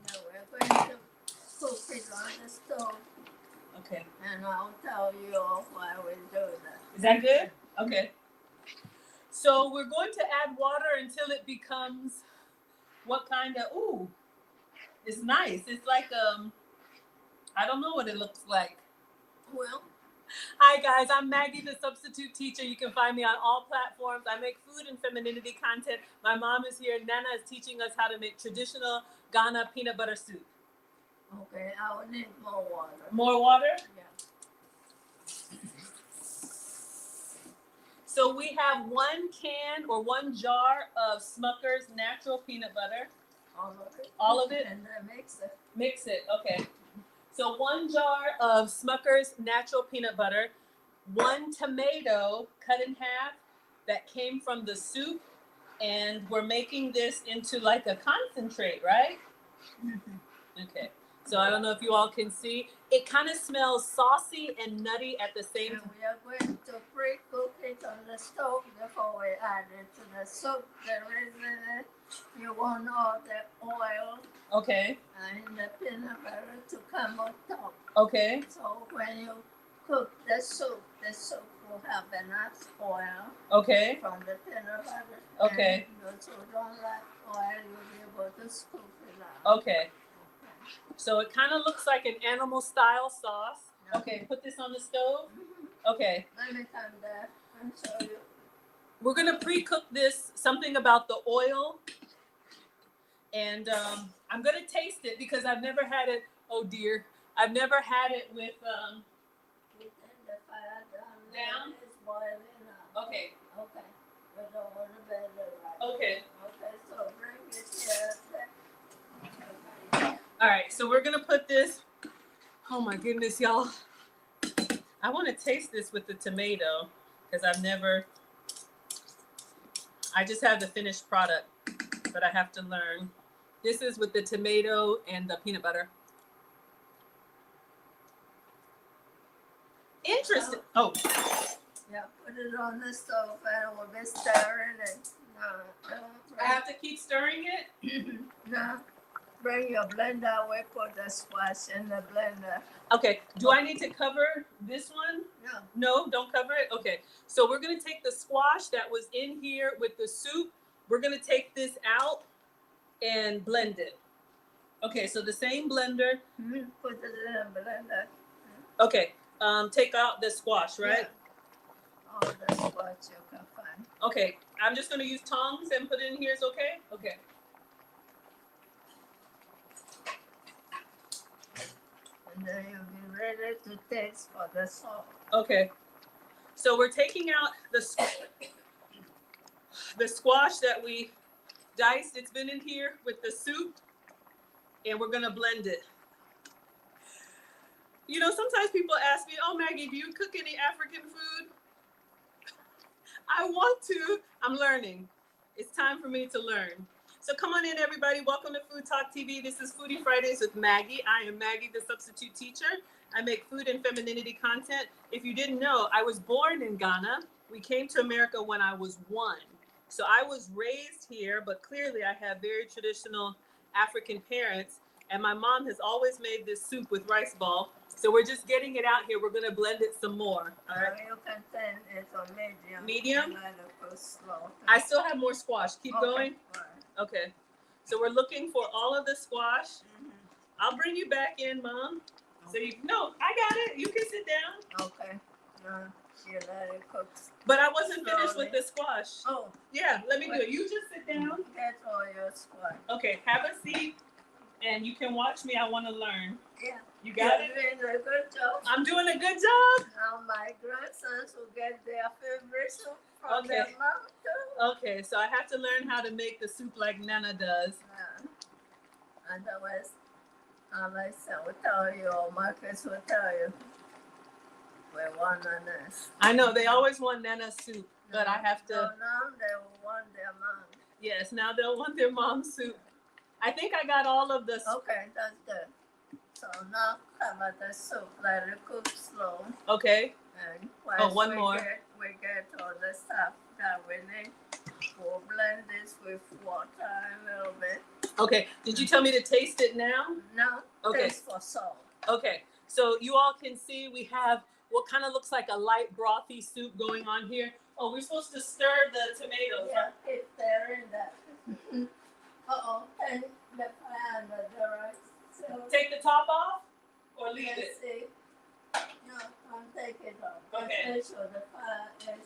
No, we're going to cook it on the stove. Okay. And I'll tell you all why we do that. Is that good? Okay. So we're going to add water until it becomes what kind of, ooh, it's nice. It's like, I don't know what it looks like. Well, hi guys, I'm Maggie, the substitute teacher. You can find me on all platforms. I make food and femininity content. My mom is here. Nana is teaching us how to make traditional Ghana peanut butter soup. okay, I will need more water. More water? Yeah. So we have 1 can or 1 jar of Smucker's natural peanut butter. All of it. All of it? And then mix it. Mix it, okay. So 1 jar of Smucker's natural peanut butter, 1 tomato cut in half that came from the soup, and we're making this into like a concentrate, right? Okay. So I don't know if you all can see. It kind of smells saucy and nutty at the same time. And we are going to pre-cook it on the stove before we add it to the soup. The reason is you want all the oil Okay. and the peanut butter to come on top. Okay. So when you cook the soup will have enough oil Okay. from the peanut butter. Okay. And those who don't like oil, you'll be able to scoop it out. Okay. So it kind of looks like an animal style sauce. Okay, put this on the stove. Okay. Let me come there and show you. We're gonna pre-cook this, something about the oil. And I'm gonna taste it because I've never had it, oh dear. I've never had it with, We turn the fire Down? It's boiling up. okay, Okay. We don't want to bend it right. okay. Okay, so bring it here. All right, so we're gonna put this, oh my goodness, y'all. I wanna taste this with the tomato because I just have the finished product, but I have to learn. This is with the tomato and the peanut butter. Interesting. Oh, Yeah, put it on the stove and we'll be stirring it. No, I have to keep stirring it? no. Bring your blender away, put the squash in the blender. Okay, do I need to cover this one? No. No, don't cover it? Okay, so we're gonna take the squash that was in here with the soup. We're gonna take this out and blend it. Okay, so the same blender. Put it in the blender. Okay, take out the squash, right? Yeah. All the squash you can find. Okay, I'm just gonna use tongs and put it in here, is okay? Okay. And then you'll be ready to taste for the salt. Okay, so we're taking out the squash that we diced. It's been in here with the soup, and we're gonna blend it. You know, sometimes people ask me, oh, Maggie, do you cook any African food? I want to. I'm learning. It's time for me to learn. So come on in, everybody. Welcome to Food Talk TV. This is Foodie Fridays with Maggie. I am Maggie, the substitute teacher. I make food and femininity content. If you didn't know, I was born in Ghana. We came to America when I was 1. So I was raised here, but clearly I have very traditional African parents. And my mom has always made this soup with rice ball. So we're just getting it out here. We're going to blend it some more. All right. You can turn it on medium. Medium? And let it go slow. I still have more squash. Keep Okay. going. Okay. So we're looking for all of the squash. I'll bring you back in, Mom. So no, I got it. You can sit down. Okay. You let it cook. But I wasn't finished Slowly. with the squash. Oh, Yeah, let me do it. You just sit down. get all your squash. Okay, have a seat, and you can watch me. I want to learn. Yeah. You got it? You're doing a good job. I'm doing a good job. Now my grandsons will get their favorite soup from Okay. their mom too. Okay, so I have to learn how to make the soup like Nana does. Otherwise, Alexa will tell you, or Marcus will tell you, we want this. I know they always want Nana soup, but I have to. So now they want their mom. Yes, now they'll want their mom's soup. I think I got all of the. Okay, that's good. So now cover the soup, let it cook slow. Okay. And one more. We get all the stuff that we need. We'll blend this with water a little bit. Okay. Did you tell me to taste it now? No. Okay. Taste for salt. Okay. So you all can see we have what kind of looks like a light brothy soup going on here. Oh, we're supposed to stir the tomatoes. Yeah, keep stirring that. Uh-oh. And the fire under the rice. So take the top off or leave it? See. No, don't take it off. Okay. Make sure the fire is.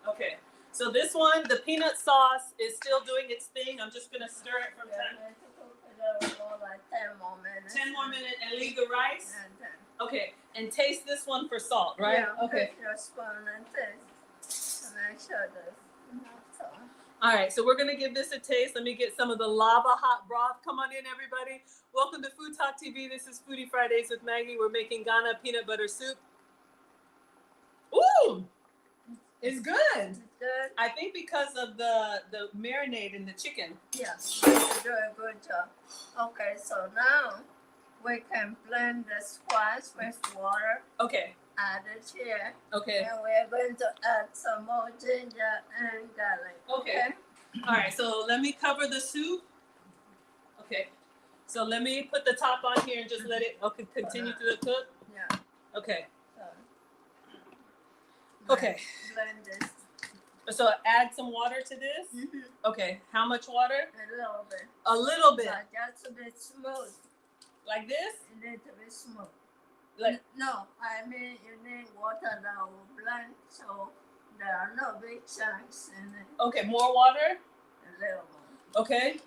Okay. So this one, the peanut sauce is still doing its thing. I'm just gonna stir it from time. For like 10 more minutes. 10 more minutes and leave the rice. And then. Okay. And taste this one for salt, right? Yeah. Okay. Your spoon and taste. And make sure there's enough salt. All right, so we're gonna give this a taste. Let me get some of the lava hot broth. Come on in, everybody. Welcome to Food Talk TV. This is Foodie Fridays with Maggie. We're making Ghana peanut butter soup. Ooh, it's good. It's good. I think because of the marinade in the chicken. Yes, you do a good job. Okay, so now we can blend the squash with water. Okay. Add it here. Okay. And we're going to add some more ginger and garlic. Okay. All right, so let me cover the soup. Okay. So let me put the top on here and just let it continue to cook. Yeah. Okay. So, okay. Blend this. So add some water to this. Mm-hmm. Okay. How much water? A little bit. A little bit. But just a bit smooth. Like this? It needs to be smooth. Like no, I mean you need water that will blend so there are no big chunks in it. Okay, more water? A little more. Okay.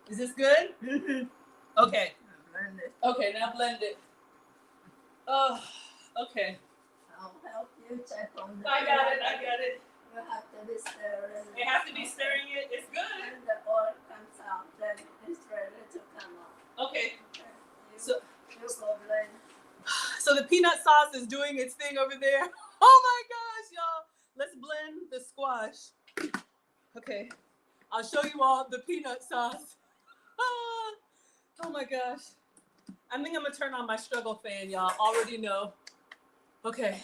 Is this good? Mm-hmm. Okay. Blend it. Okay, now blend it. Oh, okay. I'll help you check on the I got it. You have to be stirring it. You have to be stirring it. It's good. When the oil comes out, then it's ready to come out. Okay. You So go blend. So the peanut sauce is doing its thing over there. Oh my gosh, y'all. Let's blend the squash. Okay. I'll show you all the peanut sauce. Oh my gosh. I think I'm gonna turn on my struggle fan, y'all. Already know. Okay.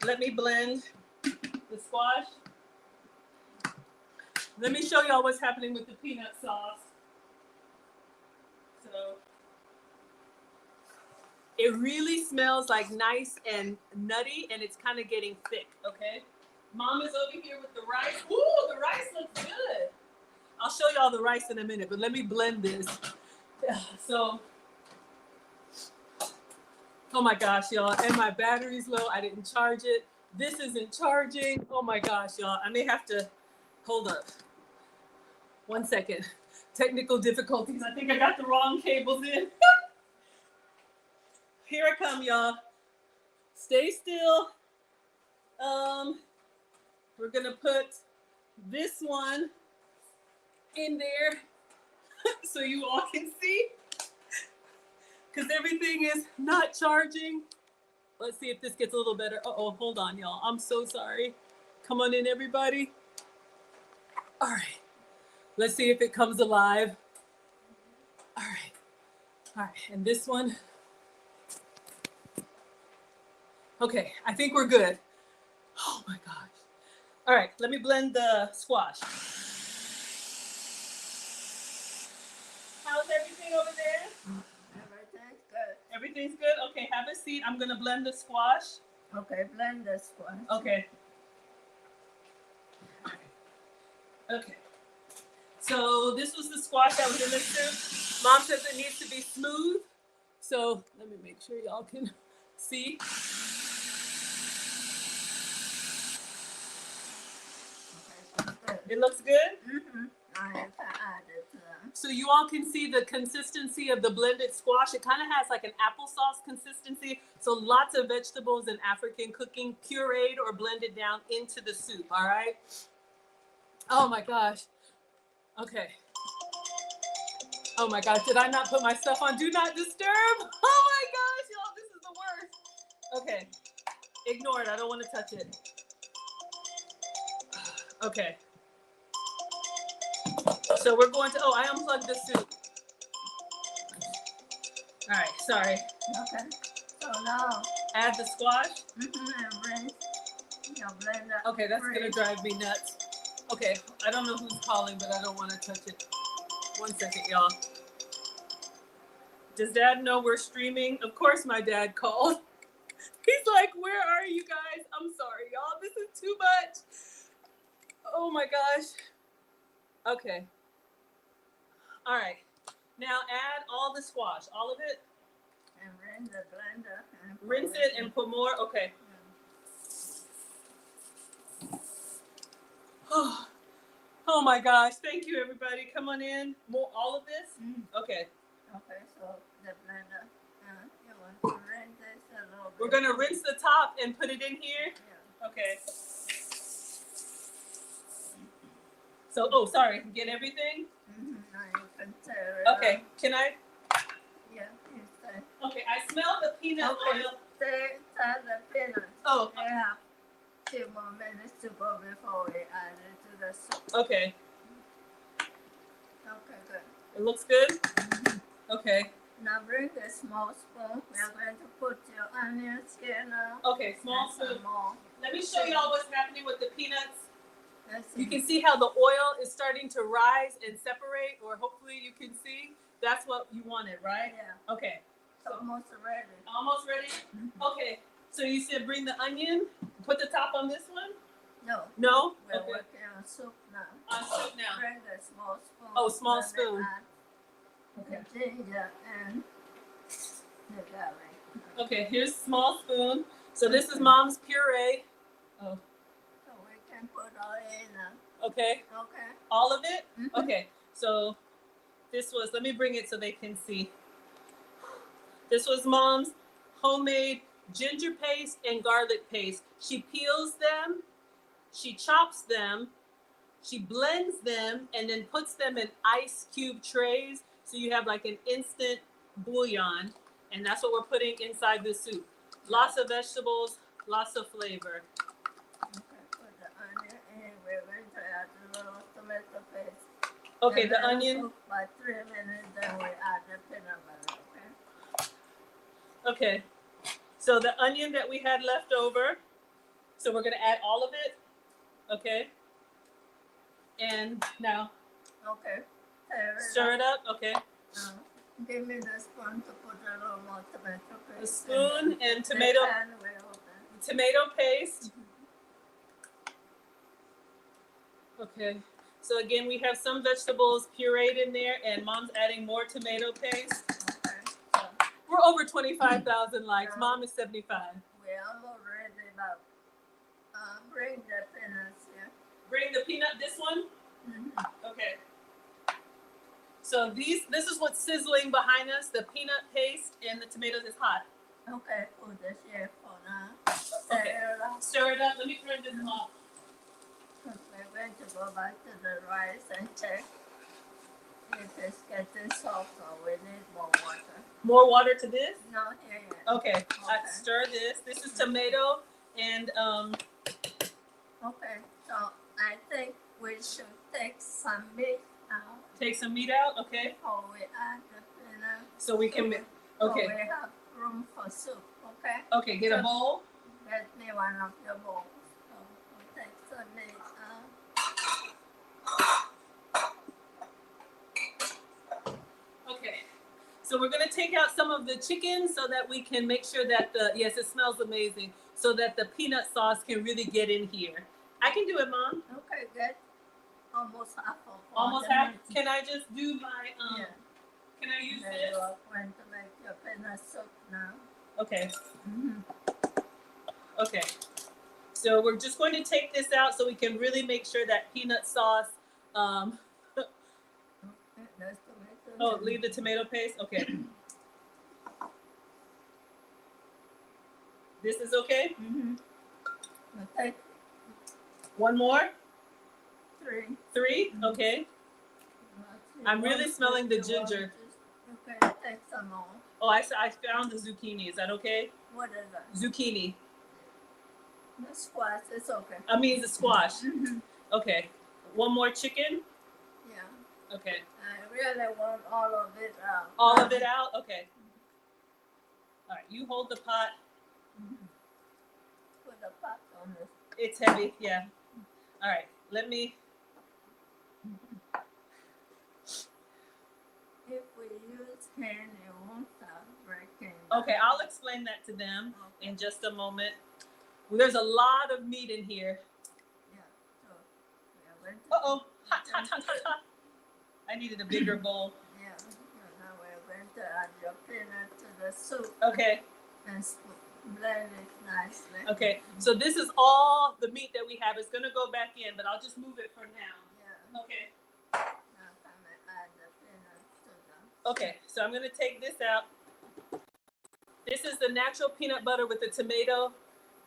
Let me blend the squash. Let me show y'all what's happening with the peanut sauce. So it really smells like nice and nutty, and it's kind of getting thick, okay? Mom is over here with the rice. Ooh, the rice looks good. I'll show y'all the rice in a minute, but let me blend this. So, oh my gosh, y'all, and my battery's low. I didn't charge it. This isn't charging. Oh my gosh, y'all. I may have to, hold up. 1 second. Technical difficulties. I think I got the wrong cables in. Here I come, y'all. Stay still. We're gonna put this one in there so you all can see, because everything is not charging. Let's see if this gets a little better. Uh-oh, hold on, y'all. I'm so sorry. Come on in, everybody. All right. Let's see if it comes alive. All right. All right, and this one. Okay, I think we're good. Oh my gosh. All right, let me blend the squash. How's everything over there? Everything's good. Everything's good? Okay, have a seat. I'm gonna blend the squash. Okay, blend the squash. Okay. Okay. So this was the squash that was in the soup. Mom says it needs to be smooth. So let me make sure y'all can see. It looks good? Mm-hmm. I have to add it to them. So you all can see the consistency of the blended squash. It kind of has like an applesauce consistency. So lots of vegetables and African cooking pureed or blended down into the soup, all right? Oh my gosh. Okay. Oh my gosh, did I not put my stuff on Do Not Disturb? Oh my gosh, y'all, this is the worst. Okay, ignore it. I don't want to touch it. Okay. So we're going to, oh, I unplugged the soup. All right, sorry. Okay. So now, Add the squash. and rinse your blender. Okay, that's gonna drive me nuts. Okay, I don't know who's calling, but I don't want to touch it. 1 second, y'all. Does Dad know we're streaming? Of course my dad called. He's like, where are you guys? I'm sorry, y'all. This is too much. Oh my gosh. Okay. All right. Now add all the squash, all of it. And rinse the blender. Rinse it and put more. Okay. Oh my gosh. Thank you, everybody. Come on in. More, all of this? Okay. Okay, so the blender. You want to rinse this a little bit. We're going to rinse the top and put it in here? Yeah. Okay. So, oh, sorry. Get everything? Now you can tear it Okay. up. Can I? Yeah, you say. Okay. I smell the peanut oil. Tear the peanuts. Oh, We have 2 more minutes to go before we add it to the soup. okay. Okay, good. It looks good? Okay. Now bring a small spoon. We are going to put your onions here now. Okay, small And some spoon. more. Let me show y'all what's happening with the peanuts. Let's You see. can see how the oil is starting to rise and separate, or hopefully you can see. That's what you wanted, right? Yeah, Okay. it's almost ready. Almost ready? Okay. So you said bring the onion, put the top on this one? No, No? we're Okay. working on soup now. On soup now. Bring a small spoon. Oh, small Then spoon. add Okay. the ginger and the garlic. Okay, here's small spoon. So this is Mom's puree. Oh, So we can put all in now. okay. Okay. All of it? Mhm. Okay. So this was, let me bring it so they can see. This was Mom's homemade ginger paste and garlic paste. She peels them, she chops them, she blends them, and then puts them in ice cube trays. So you have like an instant bouillon, and that's what we're putting inside the soup. Lots of vegetables, lots of flavor. Okay, put the onion in. We're going to add a little tomato paste. Okay, And the then onion. cook by 3 minutes, then we add the peanut butter, okay? Okay. So the onion that we had left over. So we're gonna add all of it. Okay. And now Okay. stir it up. Okay. Give me the spoon to put a little more tomato paste. A spoon and The tomato pan will open. tomato paste. Okay. So again, we have some vegetables pureed in there, and Mom's adding more tomato paste. Okay. So We're over 25,000 likes. Mom is 75. we're almost ready now. Bring the peanuts here. Bring the peanut. This one. Mm-hmm. Okay. So this is what's sizzling behind us. The peanut paste and the tomatoes is hot. Okay, put this here for now. Okay. Stir it up. Let me turn this off. We're going to go back to the rice and check if it's getting soft or we need more water. More water to this? Not here yet. Okay. I stir this. This is tomato and Okay, so I think we should take some meat out take some meat out. Okay. before we add the peanut. So we can. So Okay. we have room for soup, okay? Okay. Get a bowl. Get me one of your bowls. So we'll take some meat out. Okay. So we're gonna take out some of the chicken so that we can make sure that the yes, it smells amazing. So that the peanut sauce can really get in here. I can do it, Mom. Okay, good. Almost half of Almost the half. meat. Can I just do my Yeah. Can I use Then this? you are going to make your peanut soup now. Okay. Mm-hmm. Okay. So we're just going to take this out so we can really make sure that peanut sauce. That's tomato. Oh, leave the tomato paste. Okay. This is okay. Mm-hmm. We'll take One more. 3. 3. Okay. I'm really smelling the ginger. Okay, take some more. Oh, I found the zucchini. Is that okay? What is that? Zucchini. The squash, it's okay. I mean the squash. Okay. One more chicken? Yeah. Okay. I really want all of it out. All of it out? Okay. All right, you hold the pot. Put the pot on this. It's heavy, yeah. All right, let me. If we use hand, it won't start breaking. Okay, I'll explain that to them in just a moment. Well, there's a lot of meat in here. Yeah. So we are going to. Uh-oh, hot, hot, hot, hot, hot. I needed a bigger bowl. Yeah. So now we're going to add your peanut to the soup. Okay. And blend it nicely. Okay, so this is all the meat that we have. It's gonna go back in, but I'll just move it for now. Yeah. Okay. Now come and add the peanut to the. Okay, so I'm gonna take this out. This is the natural peanut butter with the tomato,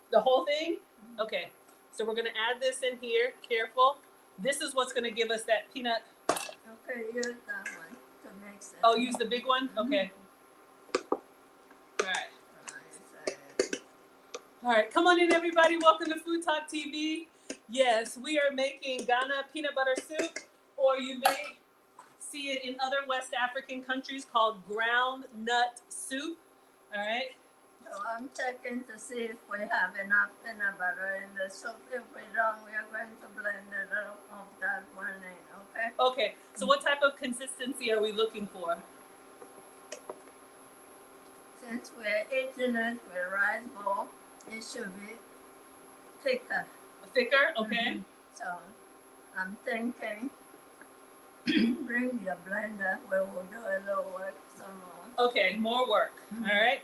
the whole thing? Okay, so we're gonna add this in here, careful. This is what's gonna give us that peanut. Okay, use that one to mix it. Oh, use the big one? Okay. All right. All right, come on in everybody. Welcome to Food Talk TV. Yes, we are making Ghana peanut butter soup, or you may see it in other West African countries called ground nut soup. All right. So I'm checking to see if we have enough peanut butter in the soup. If we don't, we are going to blend it out of that one in, okay? Okay, so what type of consistency are we looking for? Since we're eating it with rice bowl, it should be thicker. Thicker, okay. So I'm thinking, bring your blender, we will do a little work some more. Okay, more work. All right.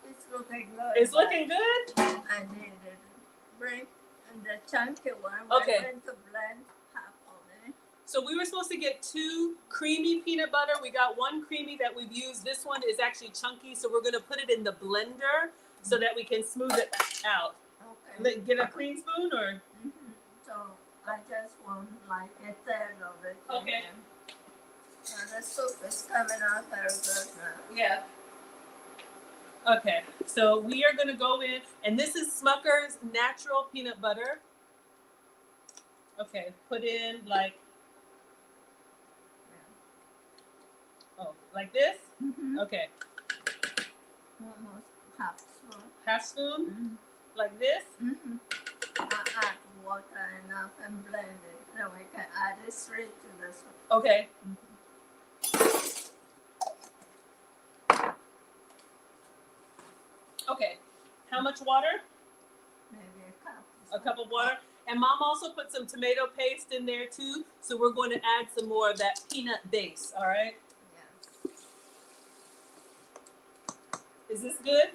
It's looking good. It's looking good? I need it. Bring the chunky one. We're Okay. going to blend half of it. So we were supposed to get 2 creamy peanut butter. We got 1 creamy that we've used. This one is actually chunky, so we're gonna put it in the blender so that we can smooth it out. Okay. Get a clean spoon or? So I just want like a third of it. Okay. Now the soup is coming out very good now. Yeah. Okay, so we are gonna go in, and this is Smucker's natural peanut butter. Okay, put in like, oh, like this? Okay, Almost half spoon. half spoon, like this? I add water enough and blend it. Then we can add it straight to the soup. Okay. Okay, how much water? Maybe a cup. A cup of water. And Mom also put some tomato paste in there too, so we're going to add some more of that peanut base, all right? Yeah. Is this good?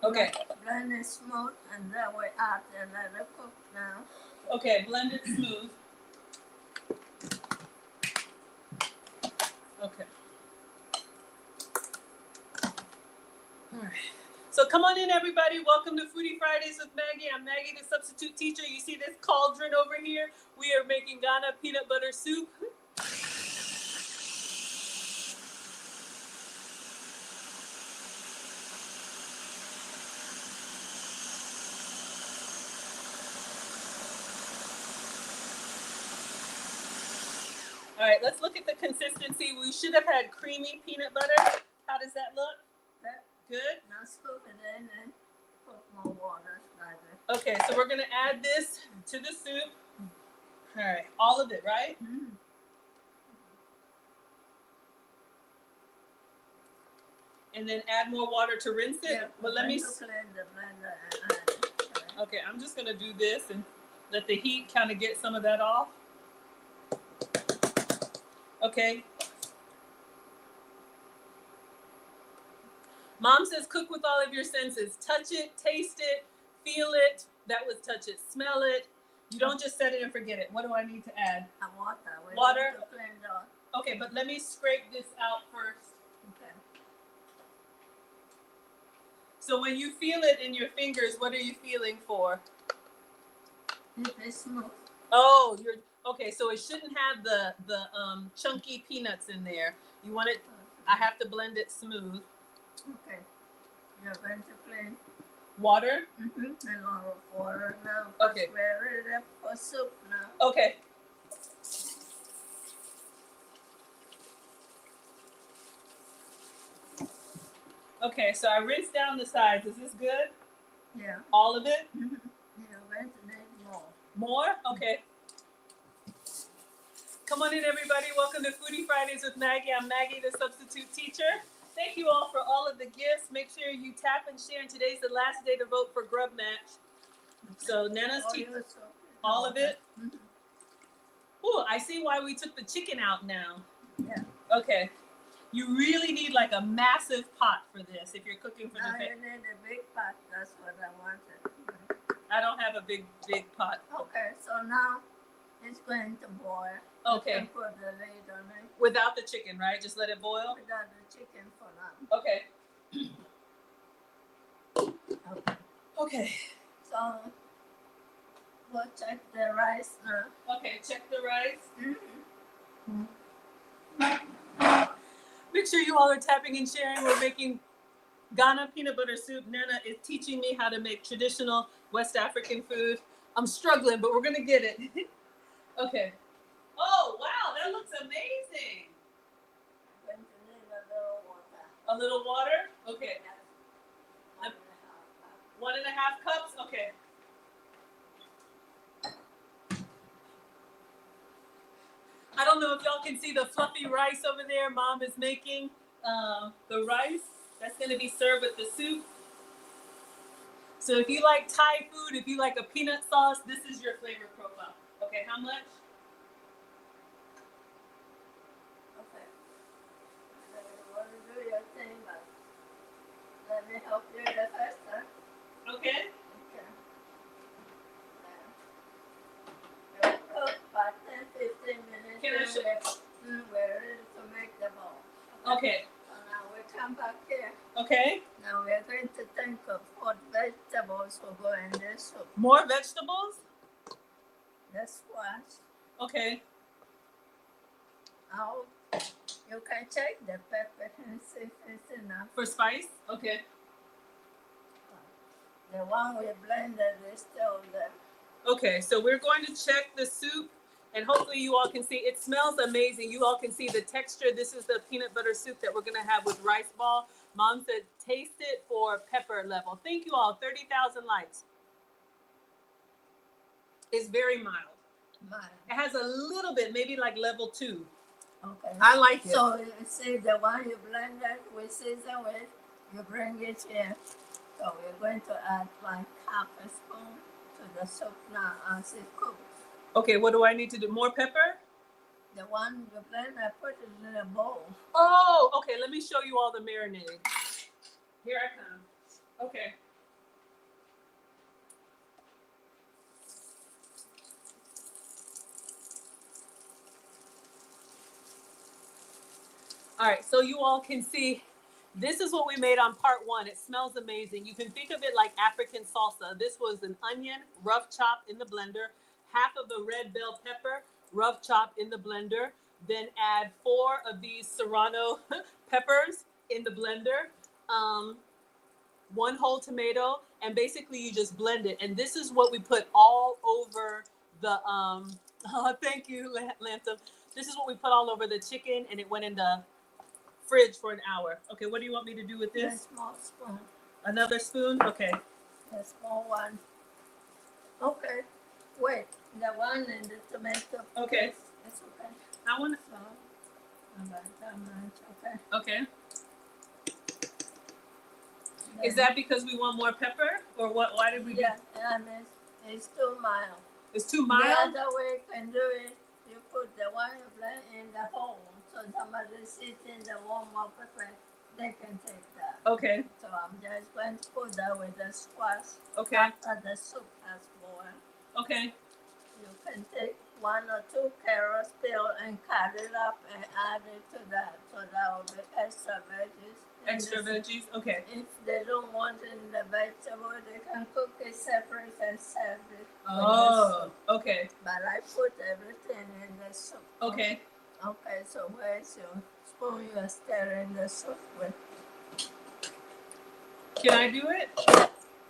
Okay. Blend it smooth and then we add and let it cook now. Okay, blend it smooth. Okay. All right. So come on in, everybody. Welcome to Foodie Fridays with Maggie. I'm Maggie, the substitute teacher. You see this cauldron over here? We are making Ghana peanut butter soup. All right, let's look at the consistency. We should have had creamy peanut butter. How does that look? Good? Now scoop it in and put more water. Okay, so we're gonna add this to the soup. All right, all of it, right? And then add more water to rinse it. Yeah, But let me. clean the blender and add it. Okay, I'm just gonna do this and let the heat kind of get some of that off. Okay. Mom says cook with all of your senses. Touch it, taste it, feel it. That was touch it. Smell it. You don't just set it and forget it. What do I need to add? Water. Water? To clean the. Okay, but let me scrape this out first. Okay. So when you feel it in your fingers, what are you feeling for? If it's smooth. Oh, Okay, so it shouldn't have the chunky peanuts in there. You want it, I have to blend it smooth. Okay. You're going to blend Water? a lot of water now. Okay. We're ready for soup now. Okay. Okay, so I rinsed down the sides. Is this good? Yeah. All of it? You're going to need more. More? Okay. Come on in, everybody. Welcome to Foodie Fridays with Maggie. I'm Maggie, the substitute teacher. Thank you all for all of the gifts. Make sure you tap and share. And today's the last day to vote for Grub Match. So Nana's teaching all of it. Ooh, I see why we took the chicken out now. Yeah. Okay. You really need like a massive pot for this if you're cooking for Now the you need a big pot. That's what I wanted. I don't have a big pot. Okay, so now it's going to boil. Okay. You can put the lid on it. Without the chicken, right? Just let it boil? Without the chicken for now. Okay. Okay. Okay. So we'll check the rice now. Okay, check the rice. Make sure you all are tapping and sharing. We're making Ghana peanut butter soup. Nana is teaching me how to make traditional West African food. I'm struggling, but we're gonna get it. Okay. Oh, wow, that looks amazing. I'm going to need a little water. A little water? Okay. Yes. 1.5 cups? Okay. I don't know if y'all can see the fluffy rice over there. Mom is making the rice. That's going to be served with the soup. So if you like Thai food, if you like a peanut sauce, this is your flavor profile. Okay, how much? Okay. So you want to do your thing, but let me help you the first time. Okay. Okay. Now, we'll cook about 10-15 minutes. Can I show you? We're ready to make the bowl. Okay. So now we come back here. Okay. Now we're going to think of what vegetables will go in this soup. More vegetables? The squash. Okay. Now you can check the pepper and see if it's enough. For spice? Okay. The one we blended is still there. Okay, so we're going to check the soup, and hopefully you all can see. It smells amazing. You all can see the texture. This is the peanut butter soup that we're going to have with rice ball. Mom said taste it for pepper level. Thank you all. 30,000 likes. It's very mild. It has a little bit, maybe like level 2. Okay. I like it. So you see the one you blended with season with, you bring it here. So we're going to add like half a spoon to the soup now as it cooks. Okay, what do I need to do? More pepper? The one you blend, I put it in a bowl. Oh, okay. Let me show you all the marinade. Here I come. Okay. All right, so you all can see, this is what we made on part 1. It smells amazing. You can think of it like African salsa. This was an onion, rough chopped in the blender, half of the red bell pepper, rough chopped in the blender, then add 4 of these serrano peppers in the blender, 1 whole tomato, and basically you just blend it. And this is what we put all over the, thank you, Lanta. This is what we put all over the chicken, and it went in the fridge for an hour. Okay, what do you want me to do with this? A small spoon. Another spoon? Okay. A small one. Okay. Wait, the one in the tomato. Okay. It's okay. I want to. So, about that much. Okay. Okay. Is that because we want more pepper, or what? Why did we? Yeah, and it's too mild. It's too mild. The other way you can do it, you put the one you blend in the hole, so somebody sits in the warm up pepper, they can take that. Okay. So I'm just going to put that with the squash. Okay. After the soup has boiled. Okay. You can take 1 or 2 carrots peeled and cut it up and add it to that. So that will be extra veggies. Extra veggies? Okay. If they don't want it in the vegetable, they can cook it separate and serve it. Oh, okay. But I put everything in the soup. Okay. Okay, so where's your spoon you are stirring the soup with? Can I do it?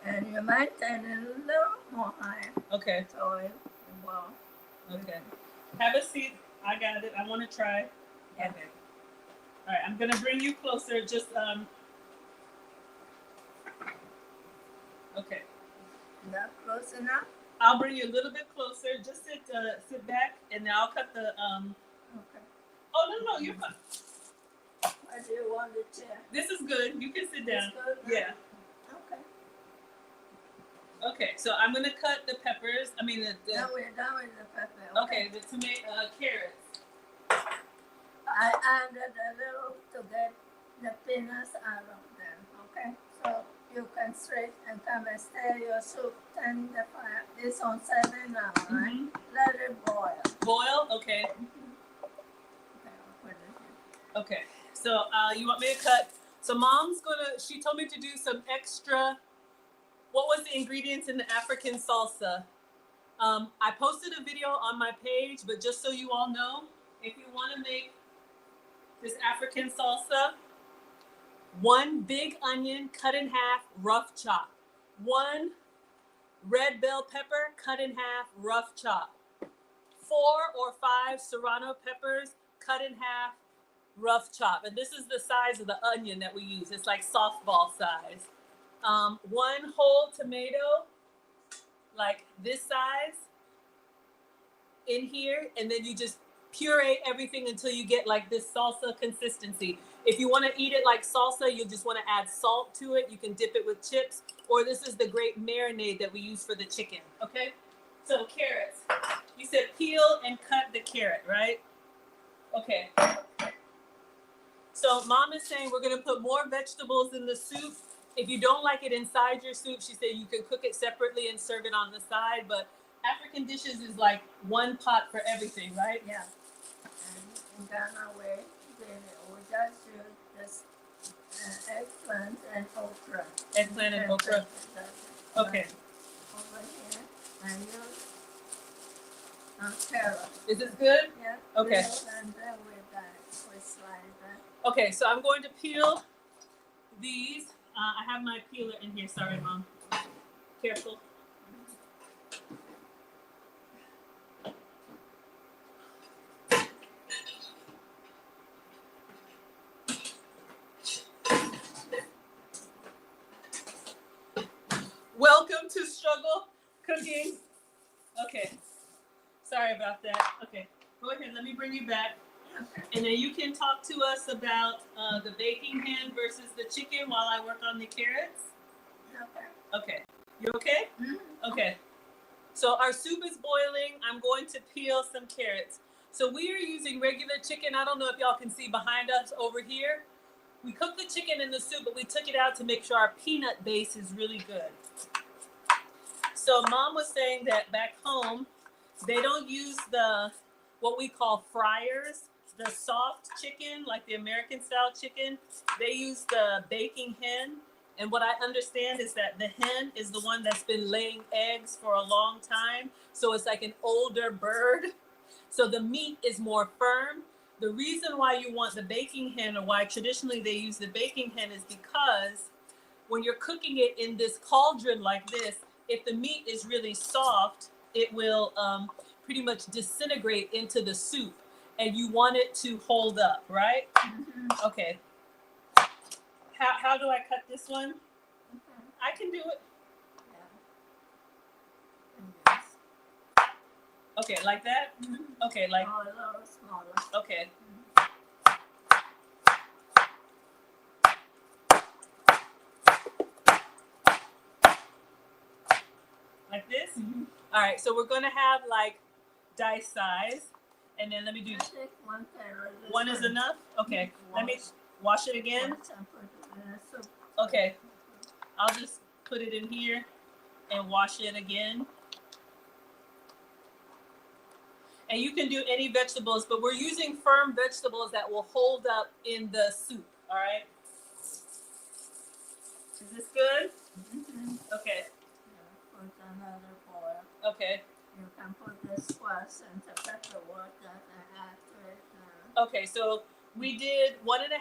And you might turn it a little more higher. Okay. So it will. Okay. Have a seat. I got it. I want to try. Yeah. Okay. All right. I'm gonna bring you closer. Just Okay. Is that close enough? I'll bring you a little bit closer. Just sit back, and then I'll cut the Okay. Oh no, you're fine. Where do you want the chair? This is good. You can sit down. This good? Yeah. Okay. Okay. So I'm gonna cut the peppers. I mean the Now we're done with the pepper. okay, the tomato carrots. I added a little to get the peanuts out of them. Okay. So you can straight and come and stir your soup. Turn the fire. It's on 7 now, right? Mm-hmm. Let it boil. Boil. Okay. Okay, I'll put it in. Okay. So you want me to cut? So mom's gonna. She told me to do some extra. What was the ingredients in the African salsa? I posted a video on my page, but just so you all know, if you want to make this African salsa, 1 big onion cut in half, rough chop. 1 red bell pepper cut in half, rough chop. 4 or 5 serrano peppers cut in half, rough chop. And this is the size of the onion that we use. It's like softball size. 1 whole tomato, like this size, in here, and then you just puree everything until you get like this salsa consistency. If you want to eat it like salsa, you just want to add salt to it. You can dip it with chips, or this is the great marinade that we use for the chicken. Okay, so carrots. You said peel and cut the carrot, right? Okay. So mom is saying we're gonna put more vegetables in the soup. If you don't like it inside your soup, she said you can cook it separately and serve it on the side, but African dishes is like 1 pot for everything, right? Yeah. And in Ghana, we just use this eggplant and okra. Eggplant and okra. Okay. Over here, I use carrot. Is this good? Yeah. Okay. And then we slide that. Okay, so I'm going to peel these. I have my peeler in here. Sorry, Mom. Careful. Welcome to struggle cooking. Okay. Sorry about that. Okay. Go ahead. Let me bring you back. Okay. And then you can talk to us about the baking pan versus the chicken while I work on the carrots. Okay. Okay. You okay? Mm-hmm. Okay. So our soup is boiling. I'm going to peel some carrots. So we are using regular chicken. I don't know if y'all can see behind us over here. We cooked the chicken in the soup, but we took it out to make sure our peanut base is really good. So Mom was saying that back home, they don't use what we call fryers, the soft chicken, like the American style chicken. They use the baking hen. And what I understand is that the hen is the one that's been laying eggs for a long time. So it's like an older bird. So the meat is more firm. The reason why you want the baking hen, or why traditionally they use the baking hen, is because when you're cooking it in this cauldron like this, if the meat is really soft, it will pretty much disintegrate into the soup, and you want it to hold up, right? Mm-hmm. Okay. How do I cut this one? Okay. I can do it. Yeah. Okay, like that? Mm-hmm. Okay, like. Oh, a little smaller. Okay. Like this? Mm-hmm. All right, so we're going to have like dice size. And then let me do. I think 1 carrot. One is enough? Okay. Let me wash it again. Okay. I'll just put it in here and wash it again. And you can do any vegetables, but we're using firm vegetables that will hold up in the soup. All right. Is this good? Mm-hmm. Okay. Put another boil. Okay. You can put the squash and the pepper water and add to it now. Okay, so we did 1.5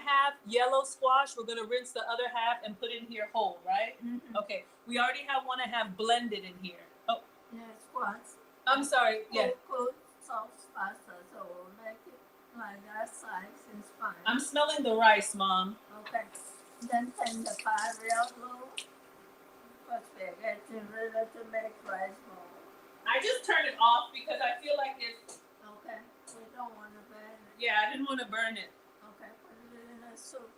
yellow squash. We're gonna rinse the other half and put in here whole, right? Mm-hmm. Okay. We already have 1.5 blended in here. Oh. Yeah, squash. I'm sorry. Yeah. Cook soft pasta, so we'll make it like that size. It's fine. I'm smelling the rice, Mom. Okay. Then turn the fire real low. Because we're getting ready to make rice bowl. I just turned it off because I feel like it's. Okay. We don't want to burn it. Yeah, I didn't want to burn it. Okay. Put it in the soup.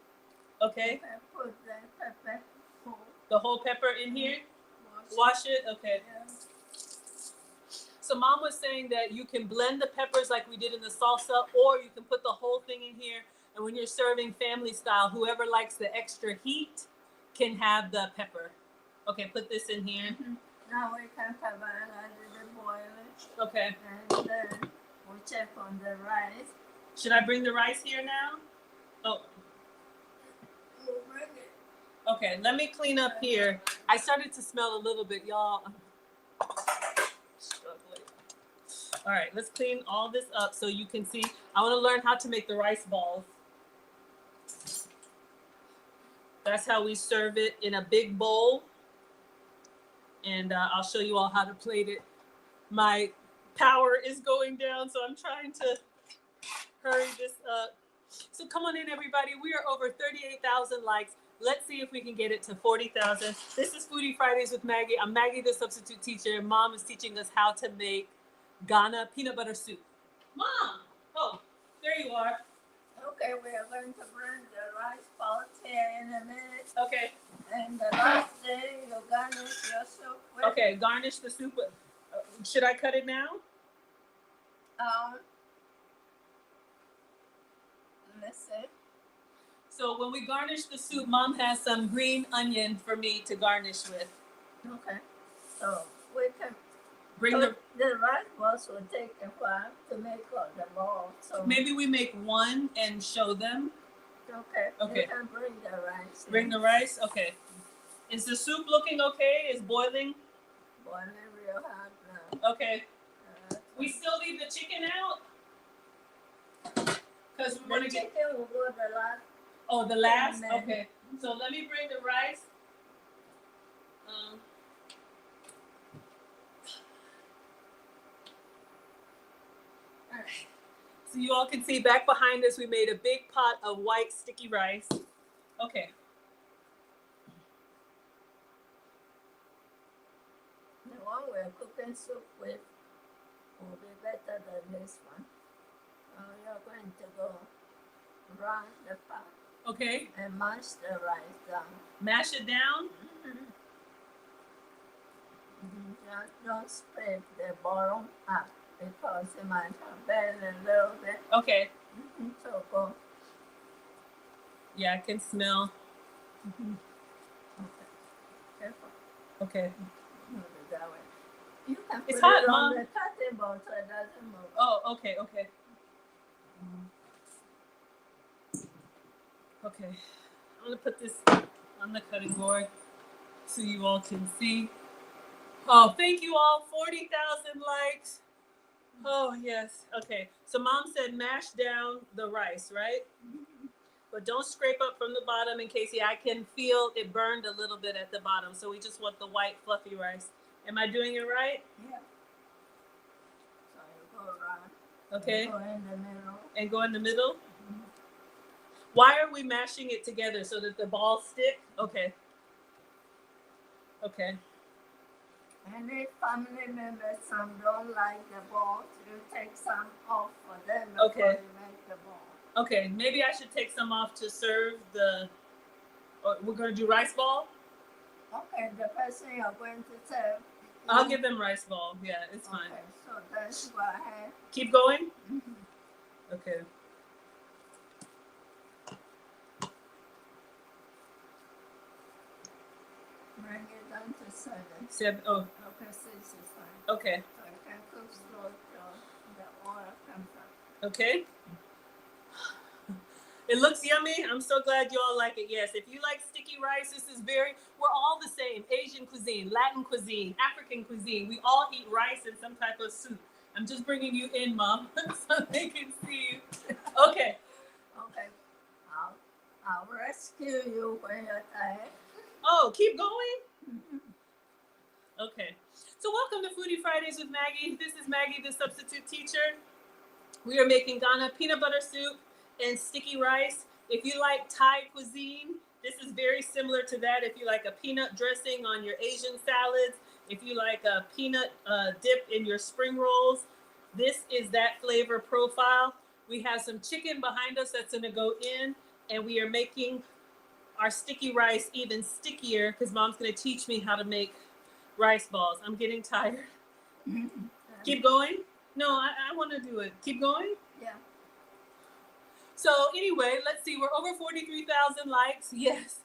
Okay. Okay. Put the pepper whole. The whole pepper in here. Wash it. Okay. Yeah. So Mom was saying that you can blend the peppers like we did in the salsa, or you can put the whole thing in here. And when you're serving family style, whoever likes the extra heat can have the pepper. Okay, put this in here. Mm-hmm. Now we can cover it a little boil it. Okay. And then we'll check on the rice. Should I bring the rice here now? Oh. We'll bring it. Okay, let me clean up here. I started to smell a little bit, y'all. Struggling. All right, let's clean all this up so you can see. I want to learn how to make the rice balls. That's how we serve it in a big bowl. And I'll show you all how to plate it. My power is going down, so I'm trying to hurry this up. So come on in, everybody. We are over 38,000 likes. Let's see if we can get it to 40,000. This is Foodie Fridays with Maggie. I'm Maggie, the substitute teacher, and Mom is teaching us how to make Ghana peanut butter soup. Mom! Oh, there you are. Okay, we are going to bring the rice pot here in a minute. Okay. And the last thing, you garnish your soup with. Okay, garnish the soup with. Should I cut it now? Let's see. So when we garnish the soup, Mom has some green onion for me to garnish with. Okay. So we can Bring the rice balls will take a while to make all the balls. So maybe we make one and show them. Okay. Okay. You can bring the rice. Bring the rice? Okay. Is the soup looking okay? Is boiling? Boiling real hot now. Okay. We still leave the chicken out? Because we want to get. Chicken will go the last. Oh, the last? Okay. So let me bring the rice. All right. So you all can see back behind us, we made a big pot of white sticky rice. Okay. The one we're cooking soup with will be better than this one. So you're going to go around the pot. Okay. And mash the rice down. Mash it down? Just don't spread the bottom up because it might have burned a little bit. Okay. So go. Yeah, I can smell. Okay. Careful. Okay. Move it that way. You can put It's it hot, on Mom. the cutting board so it doesn't move. Oh, okay, okay. Okay. I'm gonna put this on the cutting board so you all can see. Oh, thank you all. 40,000 likes. Oh, yes. Okay. So Mom said mash down the rice, right? But don't scrape up from the bottom in case, I can feel it burned a little bit at the bottom. So we just want the white fluffy rice. Am I doing it right? Yeah. So you go around. Okay. Go in the middle. And go in the middle? Why are we mashing it together? So that the balls stick? Okay. Okay. Any family members, some don't like the balls, you take some off for them before Okay. you make the ball. Okay, maybe I should take some off to serve the. Or we're gonna do rice ball. Okay, the person you're going to serve. I'll give them rice ball. Yeah, it's fine. Okay, so that's go ahead. Keep going. Okay. Bring it down to 7. Oh, Okay, 6 is fine. okay. So you can cook slow till the oil Okay. It looks yummy. I'm so glad you all like it. Yes, if you like sticky rice, this is we're all the same. Asian cuisine, Latin cuisine, African cuisine. We all eat rice and some type of soup. I'm just bringing you in, Mom, so they can see you. Okay. Okay. I'll rescue you when you're tired. Oh, keep going? Okay. So welcome to Foodie Fridays with Maggie. This is Maggie, the substitute teacher. We are making Ghana peanut butter soup and sticky rice. If you like Thai cuisine, this is very similar to that. If you like a peanut dressing on your Asian salads, if you like a peanut dip in your spring rolls, this is that flavor profile. We have some chicken behind us that's gonna go in, and we are making our sticky rice even stickier because Mom's gonna teach me how to make rice balls. I'm getting tired. Keep going? No, I want to do it. Keep going? Yeah. So anyway, let's see. We're over 43,000 likes. Yes.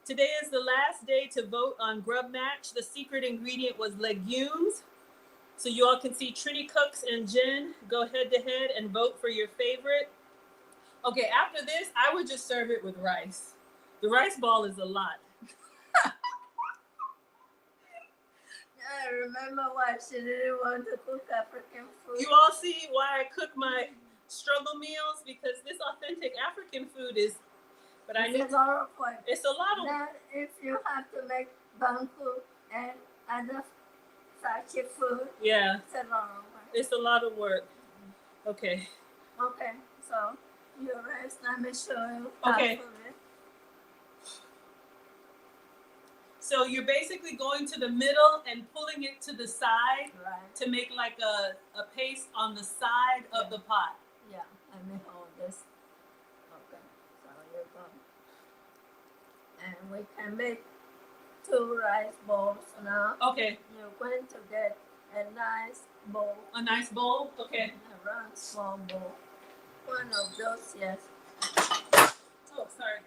Today is the last day to vote on Grub Match. The secret ingredient was legumes. So you all can see Trini Cooks and Jen go head to head and vote for your favorite. Okay, after this, I would just serve it with rice. The rice ball is a lot. I remember why she didn't want to cook African food. You all see why I cook my struggle meals? Because this authentic African food is, but I need a lot of work. It's a lot of Then if you have to make banku and other fatty food, yeah, it's a lot of work. it's a lot of work. Okay. Okay, so your rice, let me show you. Okay. So you're basically going to the middle and pulling it to the side to make like a paste on the side of the pot. Yeah, let me hold this. Okay, so you go. And we can make 2 rice bowls now. Okay. You're going to get a nice bowl. A nice bowl? Okay. A round small bowl. One of those, yes. Oh, sorry.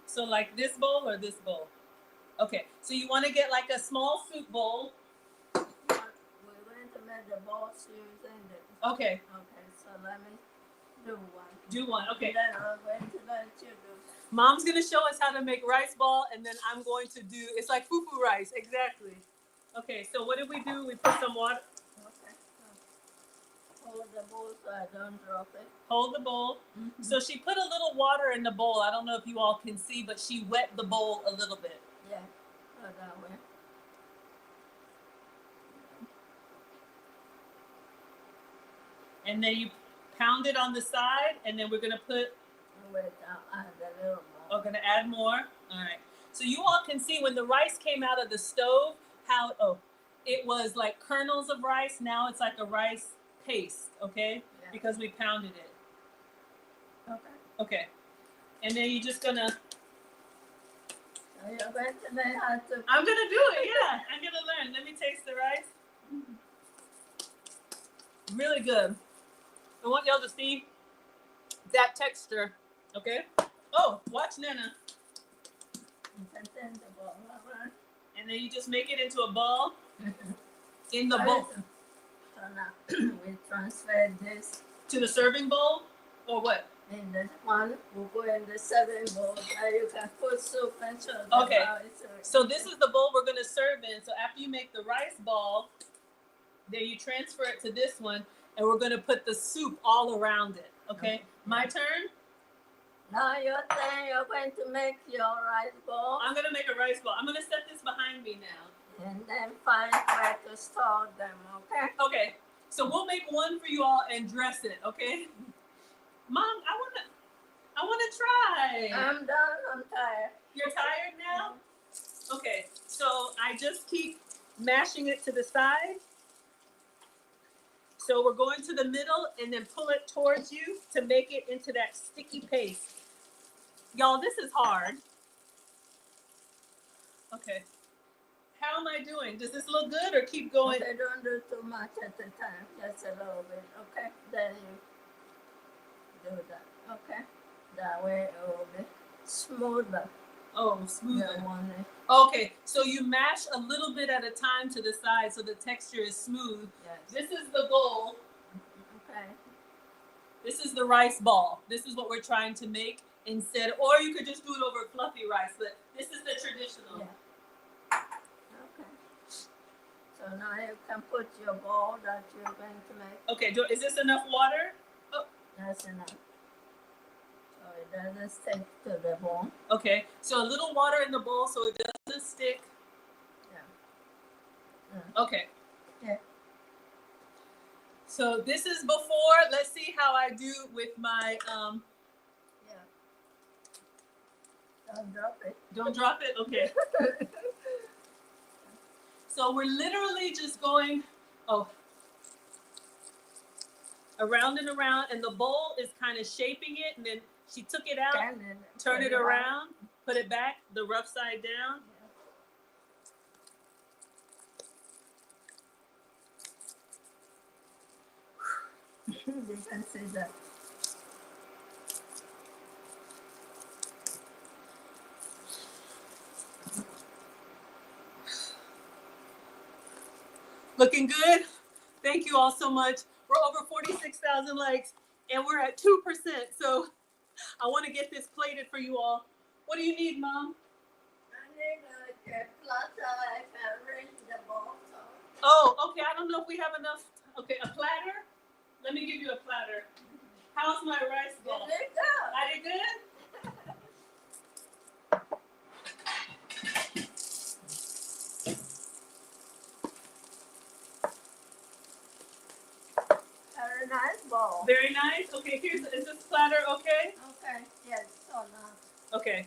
So like this bowl or this bowl? Okay, so you want to get like a small soup bowl. We're going to make the balls using this. Okay. Okay, so let me do one. Do one, okay. Then I'm going to let you do. Mom's going to show us how to make rice ball, and then I'm going to do, it's like fufu rice, exactly. Okay, so what did we do? We put some water. Okay. Hold the bowl so I don't drop it. Hold the bowl. Mm-hmm. So she put a little water in the bowl. I don't know if you all can see, but she wet the bowl a little bit. Yeah, go that way. And then you pound it on the side, and then we're going to put... Wait, I'll add a little more. Oh, going to add more? All right. So you all can see when the rice came out of the stove, how, it was like kernels of rice. Now it's like a rice paste, okay? Yeah. Because we pounded it. Okay. Okay. And then you're just gonna... So you're going to learn how to... I'm gonna do it, yeah. I'm gonna learn. Let me taste the rice. Really good. I want y'all to see that texture, okay? Oh, watch Nana. And then you just make it into a ball in the bowl. So now we transfer this to the serving bowl, or what? In this one, we'll go in the serving bowl. You can put soup and show them. Okay. So this is the bowl we're gonna serve in. So after you make the rice ball, then you transfer it to this one, and we're gonna put the soup all around it. Okay. My turn. Now your turn. You're going to make your rice ball. I'm gonna make a rice ball. I'm gonna set this behind me now. And then find where to store them. Okay. Okay. So we'll make one for you all and dress it. Okay. Mom, I wanna try. I'm done. I'm tired. You're tired now? Okay, so I just keep mashing it to the side. So we're going to the middle and then pull it towards you to make it into that sticky paste. Y'all, this is hard. Okay. How am I doing? Does this look good or keep going? Okay, don't do too much at a time. Just a little bit. Okay. Then you do that. Okay. That way it will be smoother. Oh, smoother. Yeah, one. Okay, so you mash a little bit at a time to the side so the texture is smooth. Yes. This is the bowl. Okay. This is the rice ball. This is what we're trying to make instead, or you could just do it over fluffy rice, but this is the traditional. Yeah. Okay. So now you can put your ball that you're going to make. Okay, is this enough water? Oh. That's enough. So it doesn't stick to the bone. Okay, so a little water in the bowl so it doesn't stick. Yeah. Okay. Yeah. So this is before. Let's see how I do with my Yeah. Don't drop it. Don't drop it. Okay. So we're literally just going around and around, and the bowl is kind of shaping it, and then she took it out, turn it around, put it back the rough side down. You can see that. Looking good. Thank you all so much. We're over 46,000 likes, and we're at 2%. So I want to get this plated for you all. What do you need, Mom? I need a platter. I can arrange the bowl. Oh, okay. I don't know if we have enough. Okay, a platter? Let me give you a platter. How's my rice ball? You did good. I did good? Very nice bowl. Very nice. Okay, is this platter okay? Okay, yes, so now Okay.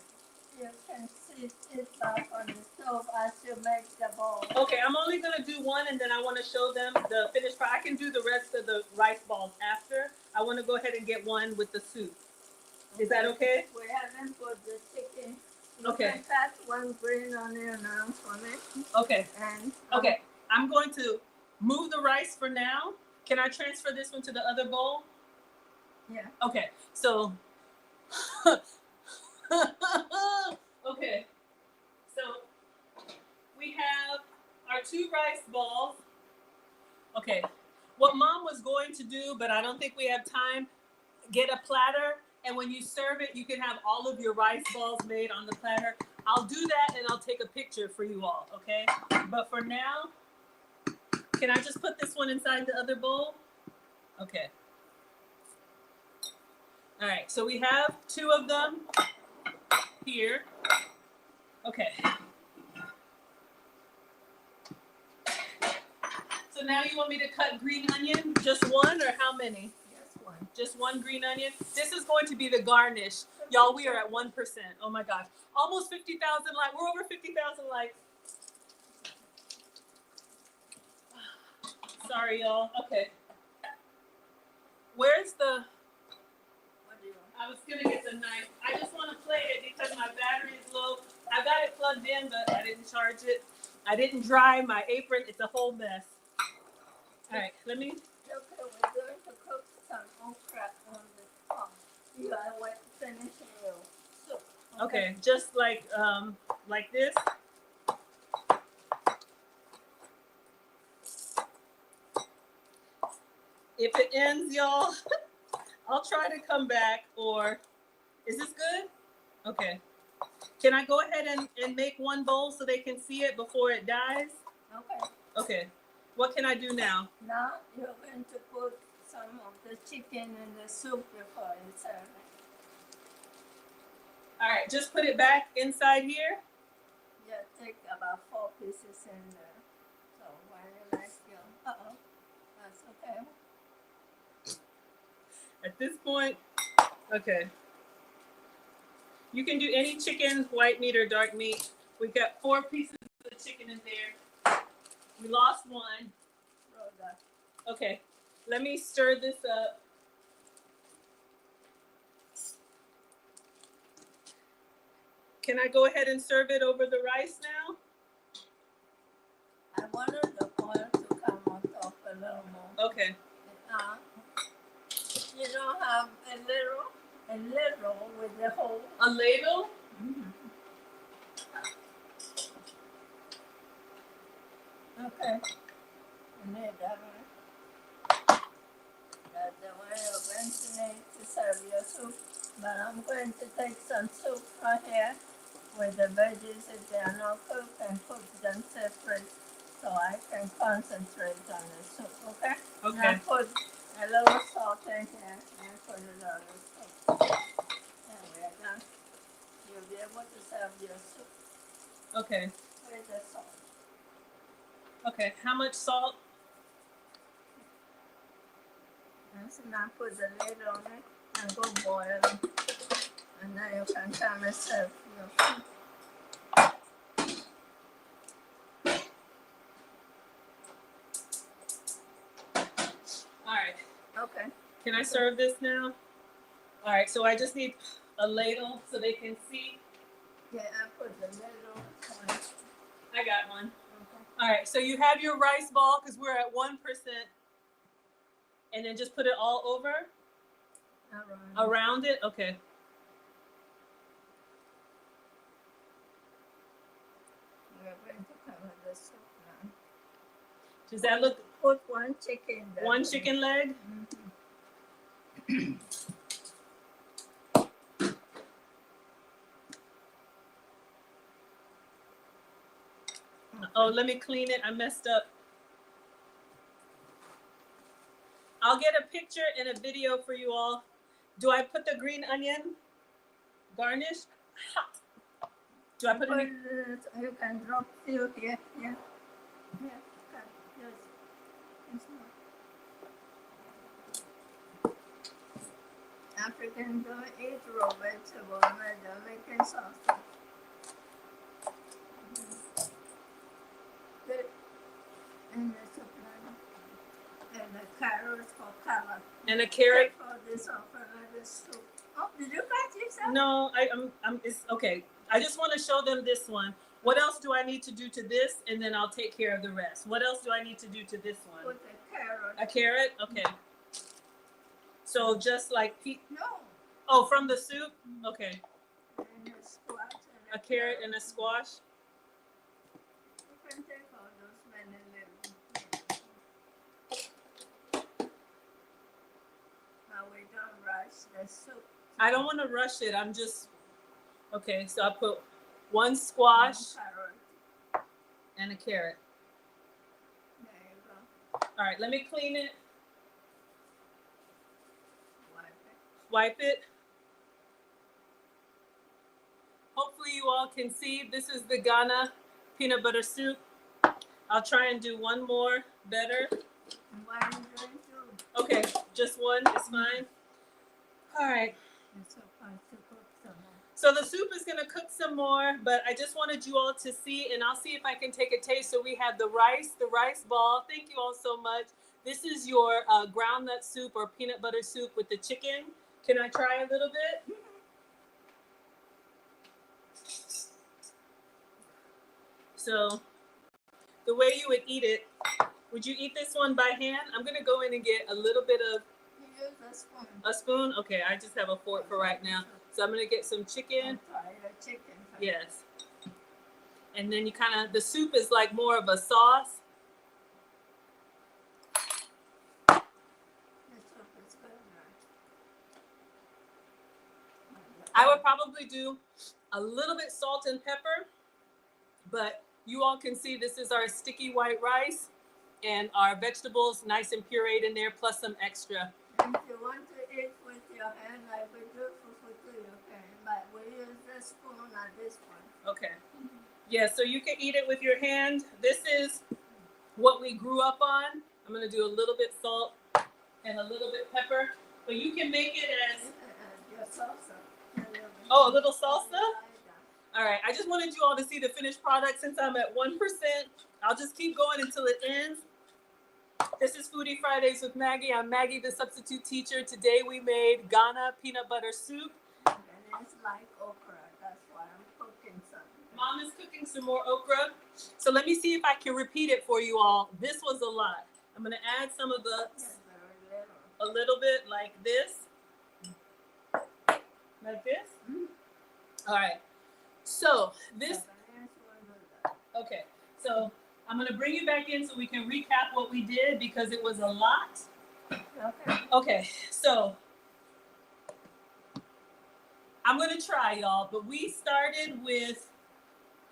you can see it back on the stove as you make the bowl. Okay, I'm only going to do one, and then I want to show them the finished product. I can do the rest of the rice balls after. I want to go ahead and get one with the soup. Is that okay? We haven't put the chicken. Okay. You can cut one green onion now for me. Okay. And Okay, I'm going to move the rice for now. Can I transfer this one to the other bowl? yeah. Okay, so okay, so we have our 2 rice balls. Okay, what Mom was going to do, but I don't think we have time, get a platter, and when you serve it, you can have all of your rice balls made on the platter. I'll do that, and I'll take a picture for you all, okay? But for now, can I just put this one inside the other bowl? Okay. All right, so we have 2 of them here. Okay. So now you want me to cut green onion? Just one or how many? Just one. Just one green onion? This is going to be the garnish. Y'all, we are at 1%. Oh my gosh. Almost 50,000 likes. We're over 50,000 likes. Sorry, y'all. Okay. Where's the... I was gonna get the knife. I just want to play it because my battery is low. I got it plugged in, but I didn't charge it. I didn't dry my apron. It's a whole mess. All right, let me. Okay, we're going to cook some okra on the top. You are finishing your soup. Okay, just like this. If it ends, y'all, I'll try to come back. Or is this good? Okay. Can I go ahead and make one bowl so they can see it before it dies? Okay. Okay. What can I do now? Now you're going to put some of the chicken in the soup before you serve it. All right, just put it back inside here. Yeah, take about 4 pieces in there. So when you like your, that's okay. At this point, okay. You can do any chicken, white meat or dark meat. We've got 4 pieces of chicken in there. We lost one. Okay, let me stir this up. Can I go ahead and serve it over the rice now? I wanted the oil to come on top a little more. Okay. You don't have a little with the hole. A ladle? Mm-hmm. Okay. And then that one. That's the way you're going to need to serve your soup. But I'm going to take some soup right here with the veggies if they are not cooked and cook them separate so I can concentrate on the soup, okay? Okay. Now put a little salt in here and put it on the soup. And we are done. You'll be able to serve your soup Okay. with the salt. Okay. How much salt? And so now put the lid on it and go boil. And now you can come and serve your food. All right. Okay. Can I serve this now? All right. So I just need a ladle so they can see. Yeah, I put the lid on it. I got one. Okay. All right. So you have your rice ball because we're at 1%. And then just put it all over? Around it? Okay. We're going to cover the soup now. Does that look? Put one chicken there. One chicken leg? Mm-hmm. Oh, let me clean it. I messed up. I'll get a picture and a video for you all. Do I put the green onion garnish? Do I put it in? You can drop few here. Yeah. Yeah. Yes. African don't eat raw vegetable, they're making sausage. Good. And the supply. And the carrots for color. And a carrot. Take all this off another soup. Oh, did you cut yourself? No, it's okay. I just want to show them this one. What else do I need to do to this? And then I'll take care of the rest. What else do I need to do to this one? Put a carrot. A carrot? Okay. So just like No. Oh, from the soup? Okay. And a squash. A carrot and a squash. You can take all those many little. Now we don't rush the soup. I don't want to rush it. I'm just okay. So I put one squash and a carrot. There you go. All right, let me clean it. Wipe it. Wipe it. Hopefully you all can see. This is the Ghana peanut butter soup. I'll try and do one more better. Why are you doing two? Okay, just one is fine. All right. It's supposed to cook some more. So the soup is gonna cook some more, but I just wanted you all to see, and I'll see if I can take a taste. So we have the rice ball. Thank you all so much. This is your groundnut soup or peanut butter soup with the chicken. Can I try a little bit? So the way you would eat it, would you eat this one by hand? I'm gonna go in and get a little bit of You use a spoon. a spoon. Okay, I just have a fork for right now. So I'm gonna get some chicken. Try the chicken. Yes. And then you kind of, the soup is like more of a sauce. The soup is good, right? I would probably do a little bit salt and pepper, but you all can see this is our sticky white rice and our vegetables nice and pureed in there, plus some extra. If you want to eat with your hand like we do for Foodie, you can, but we use this spoon on this one. Okay. Yeah, so you can eat it with your hand. This is what we grew up on. I'm gonna do a little bit salt and a little bit pepper, but you can make it as Your salsa. Oh, a little salsa? All right, I just wanted you all to see the finished product. Since I'm at 1%, I'll just keep going until it ends. This is Foodie Fridays with Maggie. I'm Maggie, the substitute teacher. Today we made Ghana peanut butter soup. And it's like okra, that's why I'm cooking something. Mom is cooking some more okra. So let me see if I can repeat it for you all. This was a lot. I'm gonna add some of the, a little bit like this. Like this? Mm-hmm. All right. So this, okay. So I'm going to bring you back in so we can recap what we did because it was a lot. Okay. Okay, so I'm going to try, y'all, but we started with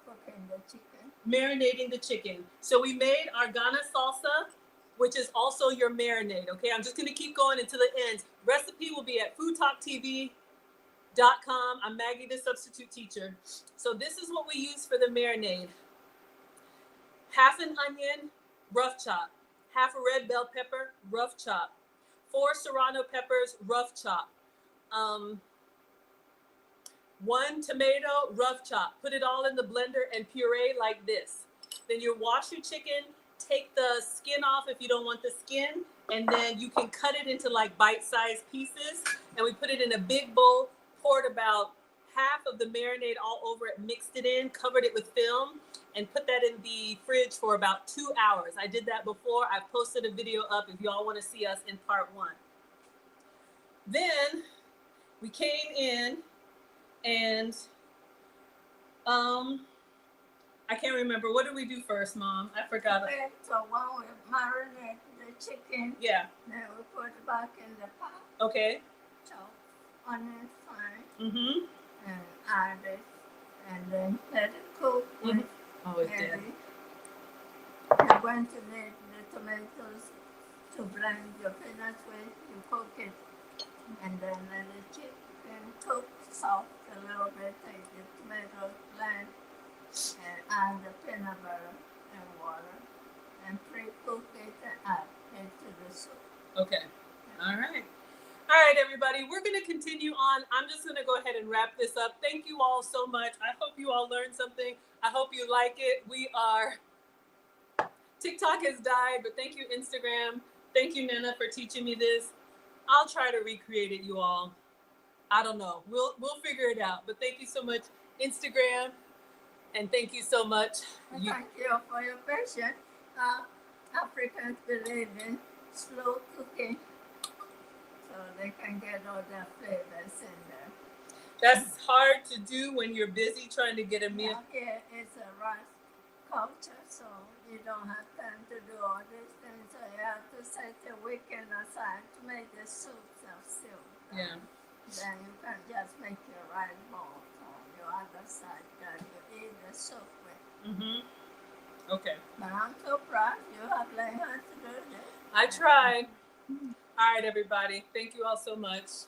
Cooking the chicken. marinating the chicken. So we made our Ghana salsa, which is also your marinade, okay? I'm just going to keep going until it ends. Recipe will be at foodtalktv.com. I'm Maggie, the substitute teacher. So this is what we use for the marinade. Half an onion, rough chop. Half a red bell pepper, rough chop. 4 serrano peppers, rough chop. 1 tomato, rough chop. Put it all in the blender and puree like this. Then you wash your chicken, take the skin off if you don't want the skin, and then you can cut it into like bite-sized pieces. And we put it in a big bowl, poured about half of the marinade all over it, mixed it in, covered it with film, and put that in the fridge for about 2 hours. I did that before. I've posted a video up if y'all want to see us in part 1. Then we came in and I can't remember. What did we do first, Mom? I forgot. Okay, so when we marinate the chicken, Yeah. then we put it back in the pot. Okay. Chop onion fine. Mm-hmm. And add it, and then let it cook. Mm-hmm. Oh, it did. You're going to need the tomatoes to blend your peanuts with. You cook it, and then let the chicken cook soft a little bit. Take the tomatoes, blend, and add the peanut butter and water, and pre-cook it and add it to the soup. Okay. All right. All right, everybody. We're going to continue on. I'm just going to go ahead and wrap this up. Thank you all so much. I hope you all learned something. I hope you like it. TikTok has died, but thank you, Instagram. Thank you, Nana, for teaching me this. I'll try to recreate it, you all. I don't know. We'll figure it out. But thank you so much, Instagram. And thank you so much. Thank you for your patience. Africans believe in slow cooking, so they can get all the flavors in there. That's hard to do when you're busy trying to get a meal. Yeah, it's a rice culture, so you don't have time to do all these things. So you have to set a weekend aside to make the soups of soup. Yeah. Then you can just make your rice bowl on your other side that you eat the soup with. Mm-hmm. Okay. But I'm so proud you have learned how to do this. I tried. All right, everybody. Thank you all so much.